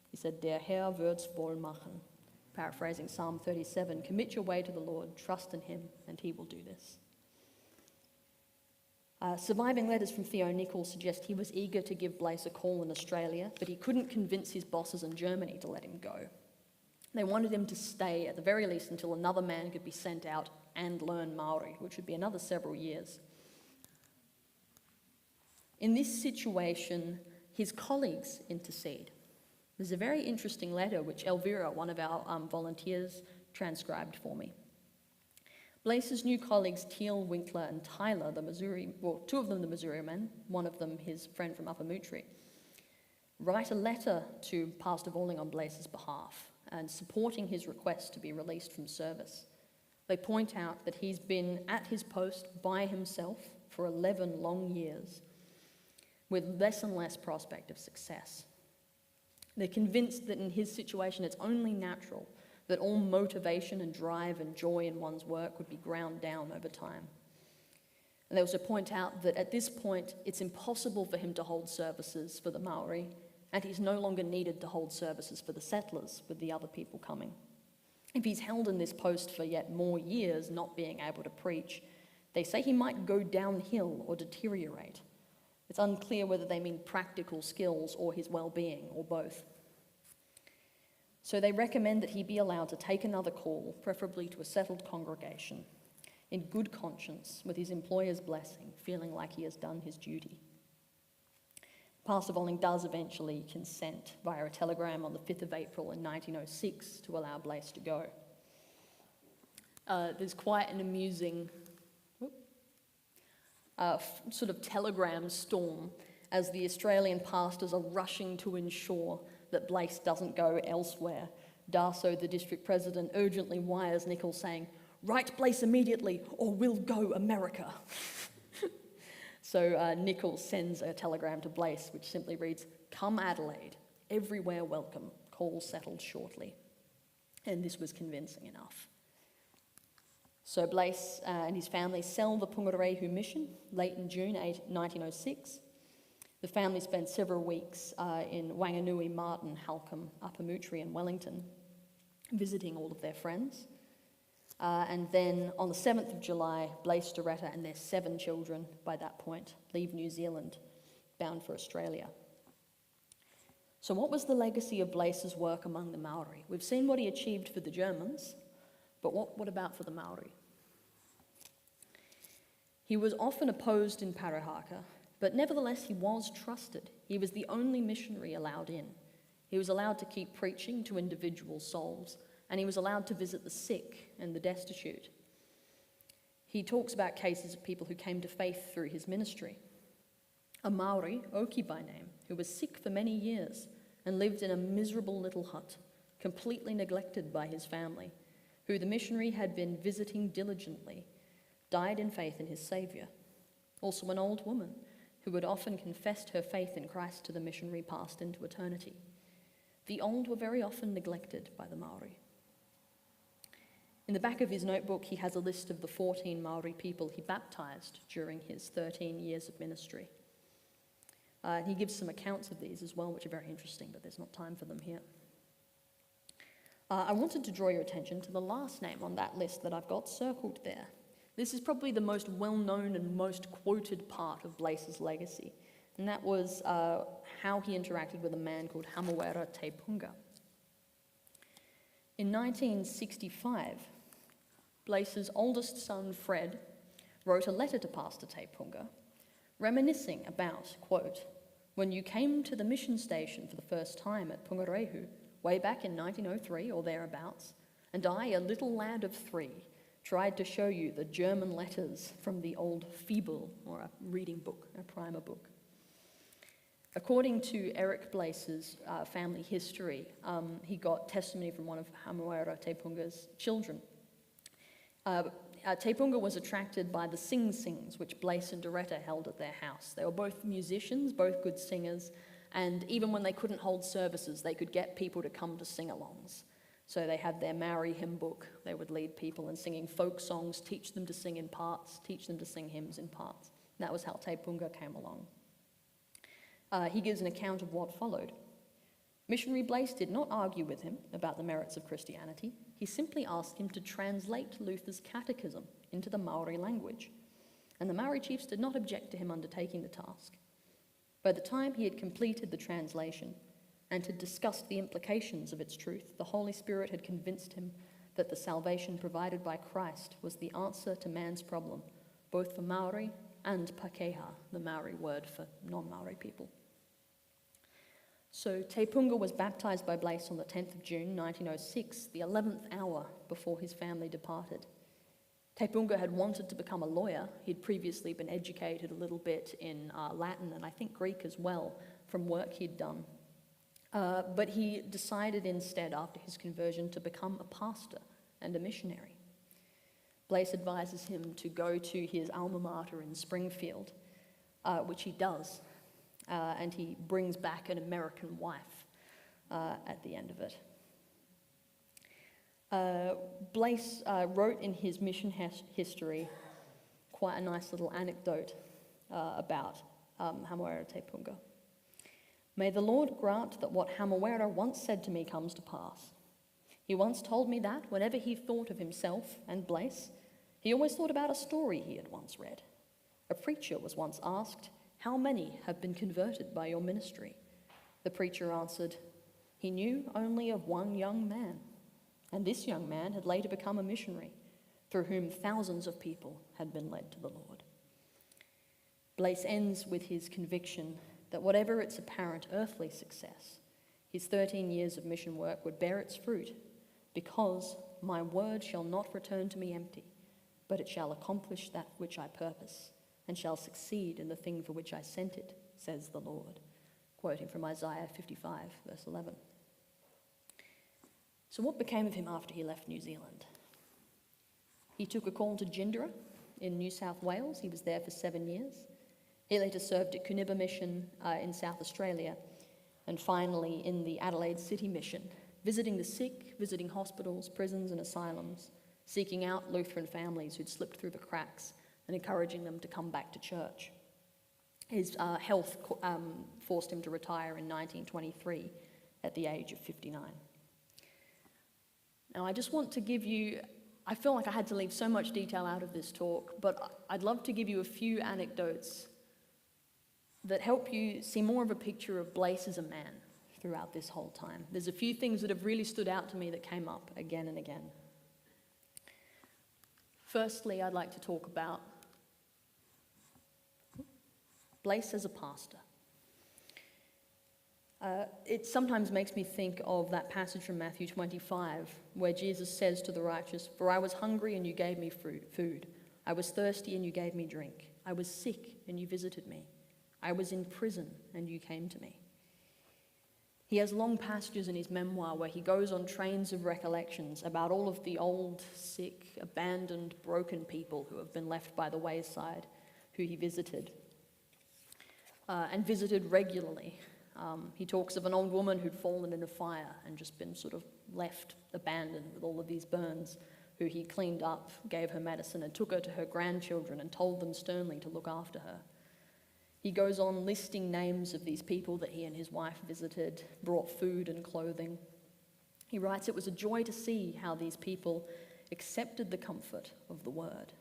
He said, Der Herr wird's wohl machen. Paraphrasing Psalm 37, commit your way to the Lord, trust in him, and he will do this. Surviving letters from Theo Nicol suggest he was eager to give Blaess a call in Australia, but he couldn't convince his bosses in Germany to let him go. They wanted him to stay, at the very least, until another man could be sent out and learn Maori, which would be another several years. In this situation, his colleagues intercede. There's a very interesting letter which Elvira, one of our volunteers, transcribed for me. Blaiss's new colleagues, Teal, Winkler, and Tyler, the Missouri, well, 2 of them the Missouri men, one of them his friend from Upper Mootri, write a letter to Pastor Walling on Blaiss's behalf and supporting his request to be released from service. They point out that he's been at his post by himself for 11 long years, with less and less prospect of success. They're convinced that in his situation it's only natural that all motivation and drive and joy in one's work would be ground down over time. And they also point out that at this point it's impossible for him to hold services for the Maori, and he's no longer needed to hold services for the settlers with the other people coming. If he's held in this post for yet more years, not being able to preach, they say he might go downhill or deteriorate. It's unclear whether they mean practical skills or his well-being, or both. So they recommend that he be allowed to take another call, preferably to a settled congregation, in good conscience, with his employer's blessing, feeling like he has done his duty. Pastor Walling does eventually consent via a telegram on the 5th of April in 1906 to allow Blaess to go. There's quite an amusing sort of telegram storm as the Australian pastors are rushing to ensure that Blaess doesn't go elsewhere. Darso, the district president, urgently wires Nicol saying, "Write Blaess immediately or we'll go America." So Nicol sends a telegram to Blaess which simply reads, "Come Adelaide, everywhere welcome, call settled shortly." And this was convincing enough. So Blaess and his family sell the Pungarehu mission late in June 1906. The family spent several weeks in Wanganui, Martin, Halcombe, Upper Mootri and Wellington, visiting all of their friends. And then on the 7th of July, Blaess, Doretta and their 7 children, by that point, leave New Zealand, bound for Australia. So what was the legacy of Blaess's work among the Maori? We've seen what he achieved for the Germans, but what about for the Maori? He was often opposed in Parihaka, but nevertheless he was trusted. He was the only missionary allowed in. He was allowed to keep preaching to individual souls, and he was allowed to visit the sick and the destitute. He talks about cases of people who came to faith through his ministry. A Maori, Oki by name, who was sick for many years and lived in a miserable little hut, completely neglected by his family, who the missionary had been visiting diligently, died in faith in his Saviour. Also an old woman who had often confessed her faith in Christ to the missionary passed into eternity. The old were very often neglected by the Maori. In the back of his notebook, he has a list of the 14 Maori people he baptised during his 13 years of ministry. He gives some accounts of these as well, which are very interesting, but there's not time for them here. I wanted to draw your attention to the last name on that list that I've got circled there. This is probably the most well-known and most quoted part of Blaess's legacy, And that was how he interacted with a man called Hamawera Te Punga. In 1965, Blaess's oldest son, Fred, wrote a letter to Pastor Te Punga, reminiscing about, quote, "When you came to the mission station for the first time at Pungarehu, way back in 1903 or thereabouts, and I, a little lad of 3, tried to show you the German letters from the old Fibel, or a reading book, a primer book." According to Eric Blaess's family history, he got testimony from one of Hamawera Te Punga's children. Te Punga was attracted by the sing-sings which Blaess and Doretta held at their house. They were both musicians, both good singers, and even when they couldn't hold services, they could get people to come to sing-alongs. So they had their Maori hymn book. They would lead people in singing folk songs, teach them to sing in parts, teach them to sing hymns in parts. And that was how Te Punga came along. He gives an account of what followed. Missionary Blaess did not argue with him about the merits of Christianity. He simply asked him to translate Luther's catechism into the Maori language, and the Maori chiefs did not object to him undertaking the task. By the time he had completed the translation and had discussed the implications of its truth, the Holy Spirit had convinced him that the salvation provided by Christ was the answer to man's problem, both for Maori and Pakeha, the Maori word for non-Maori people. So Te Punga was baptised by Blaess on the 10th of June 1906, the 11th hour before his family departed. Te Punga had wanted to become a lawyer. He'd previously been educated a little bit in Latin and I think Greek as well from work he'd done. But he decided instead after his conversion to become a pastor and a missionary. Blaess advises him to go to his alma mater in Springfield, which he does. And he brings back an American wife at the end of it. Blaess wrote in his mission history quite a nice little anecdote about Hamawera Te Punga. "May the Lord grant that what Hamawera once said to me comes to pass. He once told me that whenever he thought of himself and Blaess, he always thought about a story he had once read. A preacher was once asked, 'How many have been converted by your ministry?' The preacher answered, 'He knew only of one young man, and this young man had later become a missionary, through whom thousands of people had been led to the Lord.'" Blaess ends with his conviction that whatever its apparent earthly success, his 13 years of mission work would bear its fruit, because "my word shall not return to me empty, but it shall accomplish that which I purpose, and shall succeed in the thing for which I sent it, says the Lord," quoting from Isaiah 55, verse 11. So what became of him after he left New Zealand? He took a call to Jindera in New South Wales. He was there for 7 years. He later served at Cuniba Mission in South Australia, and finally in the Adelaide City Mission, visiting the sick, visiting hospitals, prisons and asylums, seeking out Lutheran families who'd slipped through the cracks and encouraging them to come back to church. His health forced him to retire in 1923 at the age of 59. Now I just want to give you, I feel like I had to leave so much detail out of this talk, but I'd love to give you a few anecdotes that help you see more of a picture of Blaess as a man throughout this whole time. There's a few things that have really stood out to me that came up again and again. Firstly, I'd like to talk about Blaess as a pastor. It sometimes makes me think of that passage from Matthew 25, where Jesus says to the righteous, "For I was hungry and you gave me food. I was thirsty and you gave me drink. I was sick and you visited me. I was in prison and you came to me." He has long passages in his memoir where he goes on trains of recollections about all of the old, sick, abandoned, broken people who have been left by the wayside, who he visited, and visited regularly. He talks of an old woman who'd fallen in a fire and just been sort of left abandoned with all of these burns, who he cleaned up, gave her medicine and took her to her grandchildren and told them sternly to look after her. He goes on listing names of these people that he and his wife visited, brought food and clothing. He writes, "It was a joy to see how these people accepted the comfort of the word."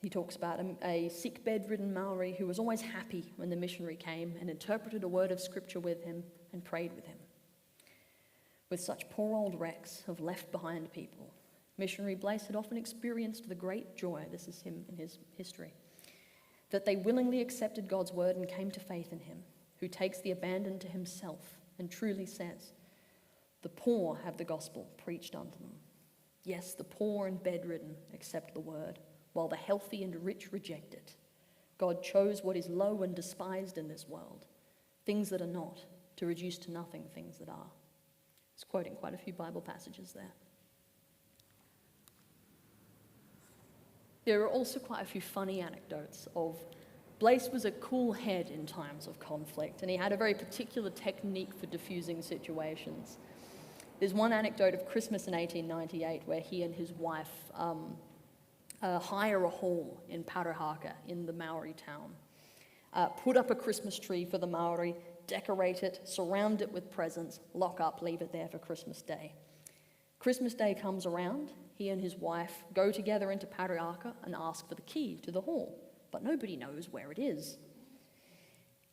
He talks about a sick bedridden Maori who was always happy when the missionary came and interpreted a word of scripture with him and prayed with him. With such poor old wrecks of left behind people, Missionary Blaess had often experienced the great joy, this is him in his history, that they willingly accepted God's word and came to faith in him, who takes the abandoned to himself and truly says, "The poor have the gospel preached unto them. Yes, the poor and bedridden accept the word, while the healthy and rich reject it. God chose what is low and despised in this world, things that are not, to reduce to nothing things that are." He's quoting quite a few Bible passages there. There are also quite a few funny anecdotes of Blaess was a cool head in times of conflict, and he had a very particular technique for diffusing situations. There's one anecdote of Christmas in 1898 where he and his wife hire a hall in Taranaki in the Maori town, put up a Christmas tree for the Maori, decorate it, surround it with presents, lock up, leave it there for Christmas Day. Christmas Day comes around, he and his wife go together into Taranaki and ask for the key to the hall, but nobody knows where it is.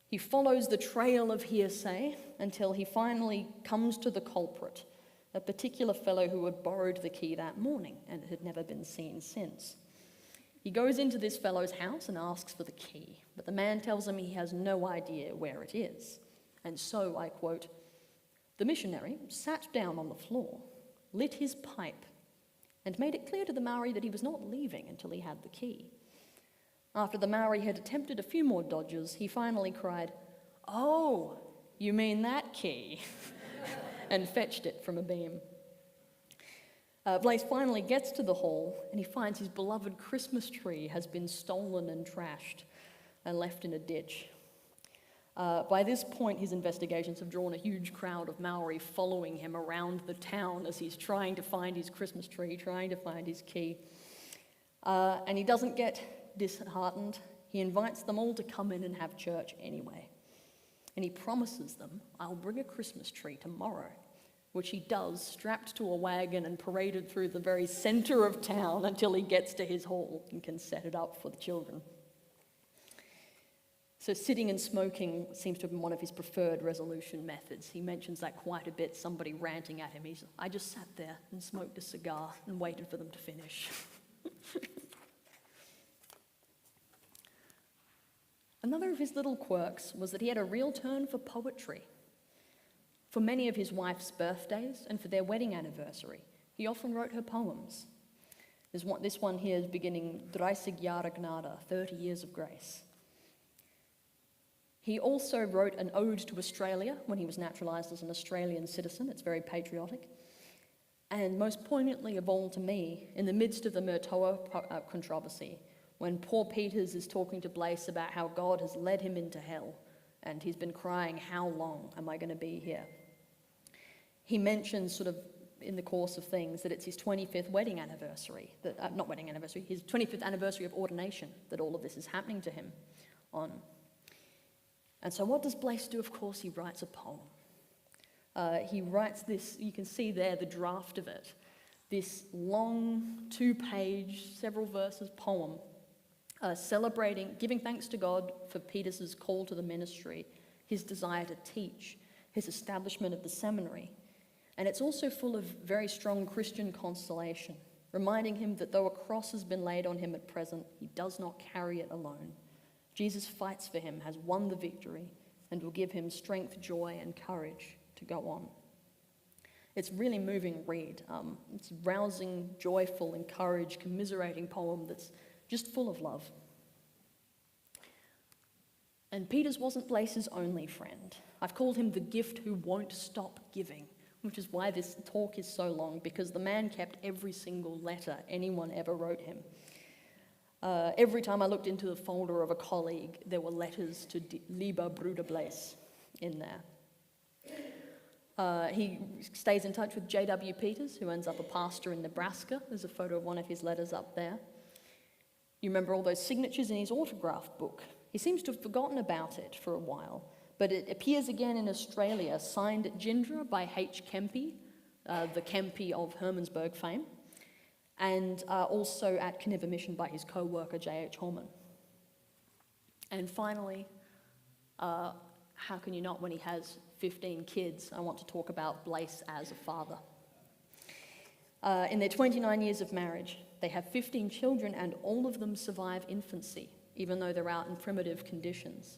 He follows the trail of hearsay until he finally comes to the culprit, a particular fellow who had borrowed the key that morning and had never been seen since. He goes into this fellow's house and asks for the key, but the man tells him he has no idea where it is. And so, I quote, "The missionary sat down on the floor, lit his pipe, and made it clear to the Maori that he was not leaving until he had the key. After the Maori had attempted a few more dodges, he finally cried, 'Oh, you mean that key?' and fetched it from a beam. Blaess finally gets to the hall and he finds his beloved Christmas tree has been stolen and trashed and left in a ditch. By this point, his investigations have drawn a huge crowd of Maori following him around the town as he's trying to find his Christmas tree, trying to find his key. And he doesn't get disheartened. He invites them all to come in and have church anyway. And he promises them, "I'll bring a Christmas tree tomorrow," which he does, strapped to a wagon and paraded through the very centre of town until he gets to his hall and can set it up for the children. So sitting and smoking seems to have been one of his preferred resolution methods. He mentions that quite a bit, somebody ranting at him. "I just sat there and smoked a cigar and waited for them to finish." Another of his little quirks was that he had a real turn for poetry. For many of his wife's birthdays and for their wedding anniversary, he often wrote her poems. This one here is beginning 30 Jahre Gnade, 30 years of grace. He also wrote an ode to Australia when he was naturalised as an Australian citizen. It's very patriotic. And most poignantly of all to me, in the midst of the Murtoa controversy, when poor Peters is talking to Blaess about how God has led him into hell, and he's been crying, "How long am I going to be here?" He mentions sort of in the course of things that it's his 25th wedding anniversary, his 25th anniversary of ordination, that all of this is happening to him on. And so what does Blaess do? Of course, he writes a poem. He writes this, you can see there the draft of it, this long 2-page, several verses poem celebrating, giving thanks to God for Peters's call to the ministry, his desire to teach, his establishment of the seminary. And it's also full of very strong Christian consolation, reminding him that though a cross has been laid on him at present, he does not carry it alone. Jesus fights for him, has won the victory, and will give him strength, joy, and courage to go on. It's really moving read. It's rousing, joyful, encouraged, commiserating poem that's just full of love. And Peters wasn't Blaess's only friend. I've called him the gift who won't stop giving, which is why this talk is so long, because the man kept every single letter anyone ever wrote him. Every time I looked into the folder of a colleague, there were letters to Lieber Bruder Blaess in there. He stays in touch with J.W. Peters, who ends up a pastor in Nebraska. There's a photo of one of his letters up there. You remember all those signatures in his autograph book. He seems to have forgotten about it for a while, but it appears again in Australia, signed at Gindra by H. Kempe, the Kempe of Hermannsburg fame. and also at Kaniva Mission by his co-worker J.H. Holman. And finally, how can you not when he has 15 kids? I want to talk about Blaess as a father. In their 29 years of marriage, they have 15 children and all of them survive infancy, even though they're out in primitive conditions.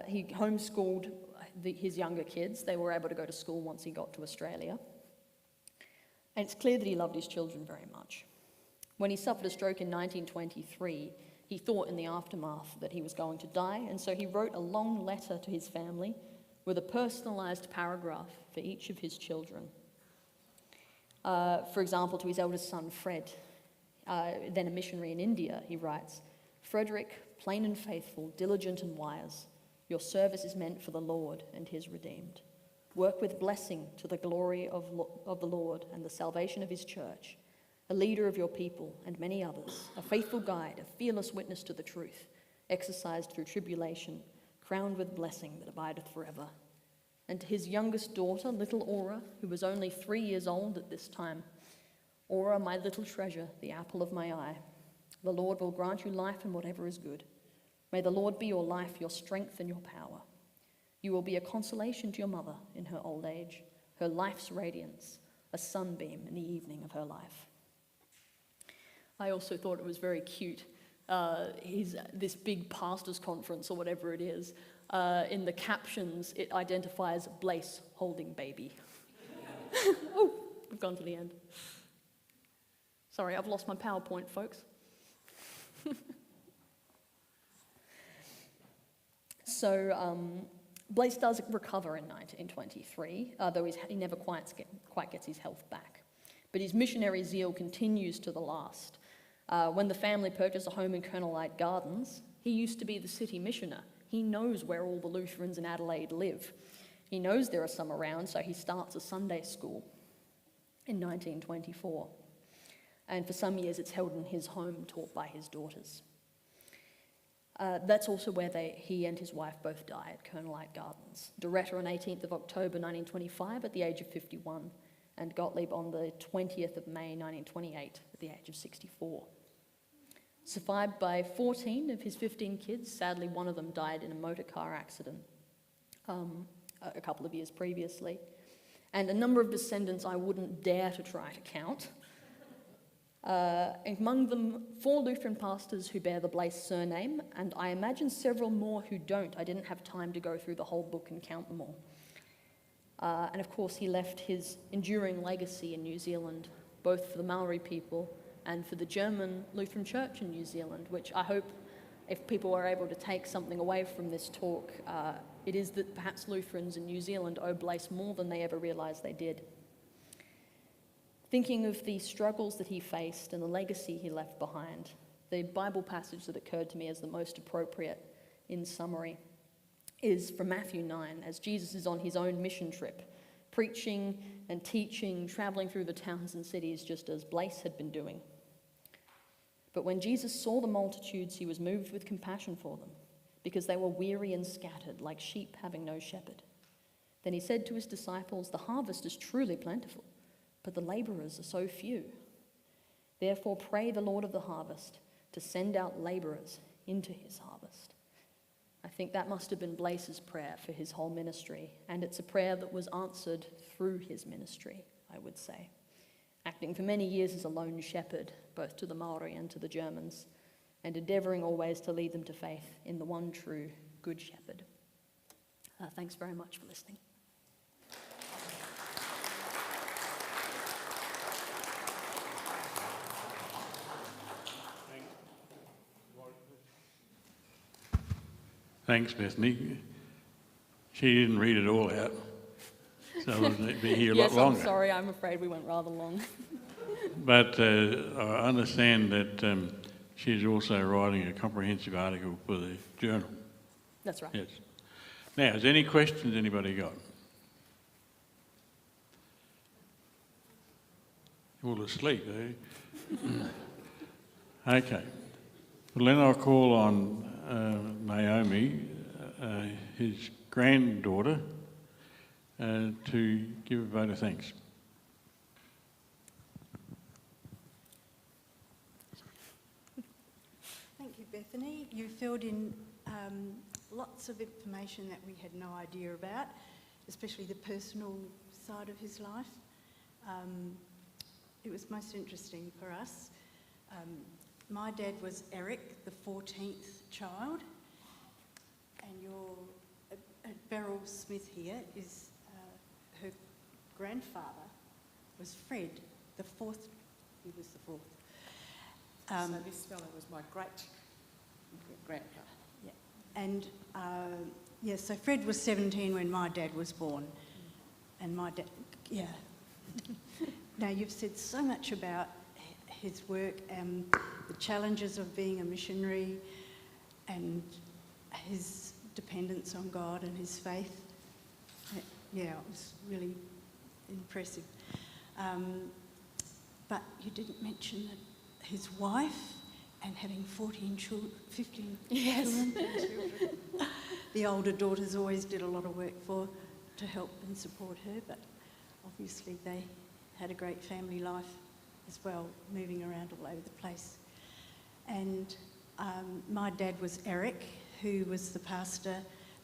He homeschooled his younger kids. They were able to go to school once he got to Australia. And it's clear that he loved his children very much. When he suffered a stroke in 1923, he thought in the aftermath that he was going to die, and so he wrote a long letter to his family with a personalised paragraph for each of his children. For example, to his eldest son, Fred, then a missionary in India, he writes, "Frederick, plain and faithful, diligent and wise, your service is meant for the Lord and his redeemed. Work with blessing to the glory of the Lord and the salvation of his church, a leader of your people and many others, a faithful guide, a fearless witness to the truth, exercised through tribulation, crowned with blessing that abideth forever." And to his youngest daughter, little Aura, who was only 3 years old at this time, "Aura, my little treasure, the apple of my eye, the Lord will grant you life and whatever is good. May the Lord be your life, your strength and your power. You will be a consolation to your mother in her old age, her life's radiance, a sunbeam in the evening of her life." I also thought it was very cute. This big pastors' conference or whatever it is, in the captions, it identifies Blaess holding baby. Oh, we've gone to the end. Sorry, I've lost my PowerPoint, folks. So, Blaess does recover in 1923, though he never quite gets his health back. But his missionary zeal continues to the last. When the family purchased a home in Colonel Light Gardens, he used to be the city missioner. He knows where all the Lutherans in Adelaide live. He knows there are some around, so he starts a Sunday school in 1924. And for some years it's held in his home, taught by his daughters. That's also where he and his wife both die, at Colonel Light Gardens. Doretta on 18th of October 1925 at the age of 51, and Gottlieb on the 20th of May 1928 at the age of 64. Survived by 14 of his 15 kids. Sadly, one of them died in a motor car accident a couple of years previously. And a number of descendants I wouldn't dare to try to count. Among them, 4 Lutheran pastors who bear the Blaess surname, and I imagine several more who don't. I didn't have time to go through the whole book and count them all. And of course, he left his enduring legacy in New Zealand, both for the Maori people and for the German Lutheran Church in New Zealand, which I hope, if people are able to take something away from this talk, it is that perhaps Lutherans in New Zealand owe Blaess more than they ever realised they did. Thinking of the struggles that he faced and the legacy he left behind, the Bible passage that occurred to me as the most appropriate in summary is from Matthew 9, as Jesus is on his own mission trip, preaching and teaching, travelling through the towns and cities just as Blaess had been doing. But when Jesus saw the multitudes, he was moved with compassion for them, because they were weary and scattered, like sheep having no shepherd. Then he said to his disciples, "The harvest is truly plentiful, but the labourers are so few. Therefore pray the Lord of the harvest to send out labourers into his harvest." I think that must have been Blaess's prayer for his whole ministry, and it's a prayer that was answered through his ministry, I would say. Acting for many years as a lone shepherd, both to the Maori and to the Germans, and endeavouring always to lead them to faith in the one true Good Shepherd. Thanks very much for listening. Thanks, Bethany. She didn't read it all out, so we'll be here a lot longer. I'm sorry, I'm afraid we went rather long. But I understand that she's also writing a comprehensive article for the journal. That's right. Yes. Now, is there any questions anybody got? All asleep, eh? Okay. Well, then I'll call on Naomi, his granddaughter, to give a vote of thanks. Bethany. You filled in lots of information that we had no idea about, especially the personal side of his life. It was most interesting for us. My dad was Eric, the 14th child, and your Beryl Smith here is her grandfather was Fred, the 4th. He was the 4th. So this fellow was my great-grandfather. Yeah, and so Fred was 17 when my dad was born, and my dad, yeah. Now you've said so much about his work and the challenges of being a missionary and his dependence on God and his faith. Yeah, it was really impressive. But you didn't mention that his wife and having 15 children. The older daughters always did a lot of work to help and support her, but obviously they had a great family life as well, moving around all over the place. And my dad was Eric, who was the pastor,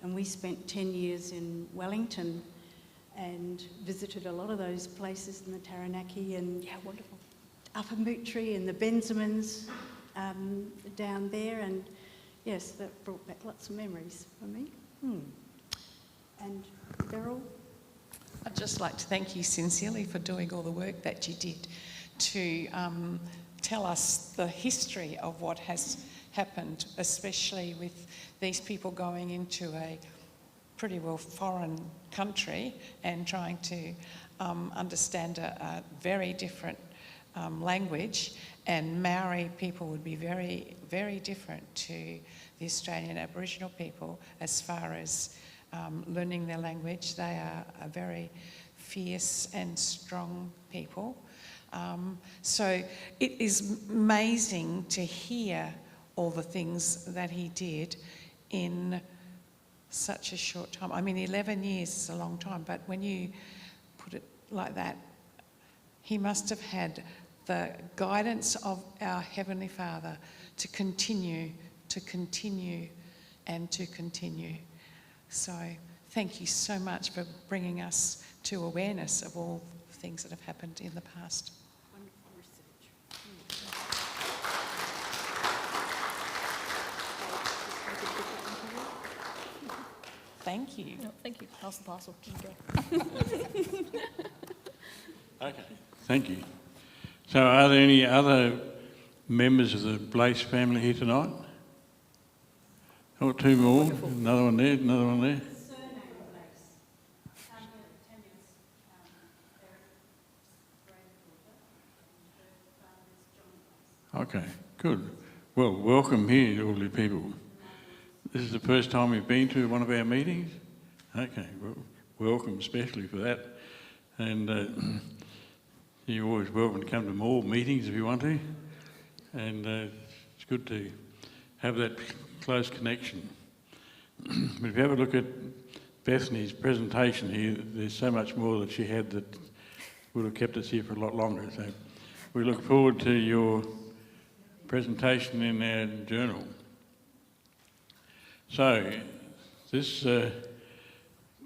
and we spent 10 years in Wellington and visited a lot of those places in the Taranaki and Wonderful. Upper Mootry and the Benzimans down there, and yes, that brought back lots of memories for me. And Beryl? I'd just like to thank you sincerely for doing all the work that you did to tell us the history of what has happened, especially with these people going into a pretty well foreign country and trying to understand a very different language, and Maori people would be very, very different to the Australian Aboriginal people as far as learning their language. They are a very fierce and strong people. So it is amazing to hear all the things that he did in such a short time. I mean, 11 years is a long time, but when you put it like that, he must have had the guidance of our Heavenly Father to continue, and to continue. So thank you so much for bringing us to awareness of all the things that have happened in the past. Wonderful research. Thank you. No, thank you. Pass the parcel. Here you go. Okay, thank you. So are there any other members of the Blaess family here tonight? Oh, two more. Wonderful. Another one there, another one there. Okay, good. Well, welcome here, all you people. This is the first time you've been to one of our meetings? Okay, well, welcome especially for that. And you're always welcome to come to more meetings if you want to. And it's good to have that close connection. But if you have a look at Bethany's presentation here, there's so much more that she had that would have kept us here for a lot longer. So we look forward to your presentation in our journal. So this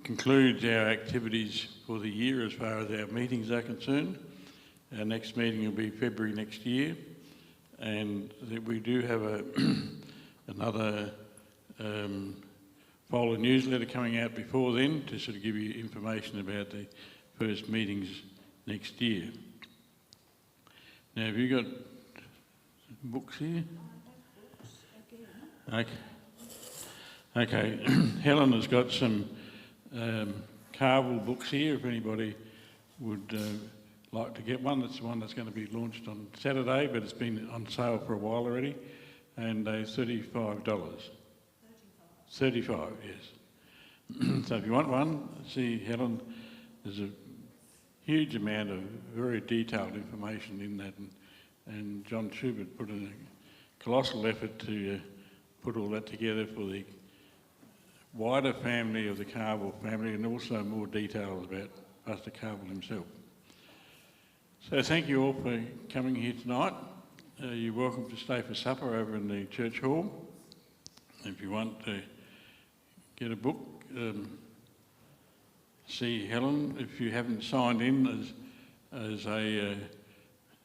concludes our activities for the year as far as our meetings are concerned. Our next meeting will be February next year, and we do have another FoLA newsletter coming out before then to sort of give you information about the first meetings next year. Now, have you got books here? Okay. Helen has got some Carvel books here if anybody would like to get one. That's the one that's going to be launched on Saturday, but it's been on sale for a while already, and they're $35. 35, yes. So if you want one, see Helen, there's a huge amount of very detailed information in that, and John Schubert put in a colossal effort to put all that together for the wider family of the Carvel family, and also more details about Pastor Carvel himself. So thank you all for coming here tonight, you're welcome to stay for supper over in the church hall. If you want to get a book, see Helen. If you haven't signed in as a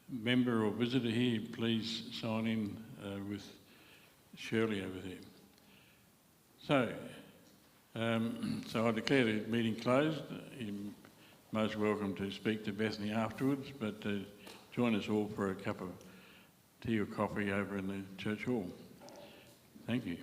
member or visitor here, please sign in with Shirley over there. So I declare the meeting closed. You're most welcome to speak to Bethany afterwards, but join us all for a cup of tea or coffee over in the church hall. Thank you.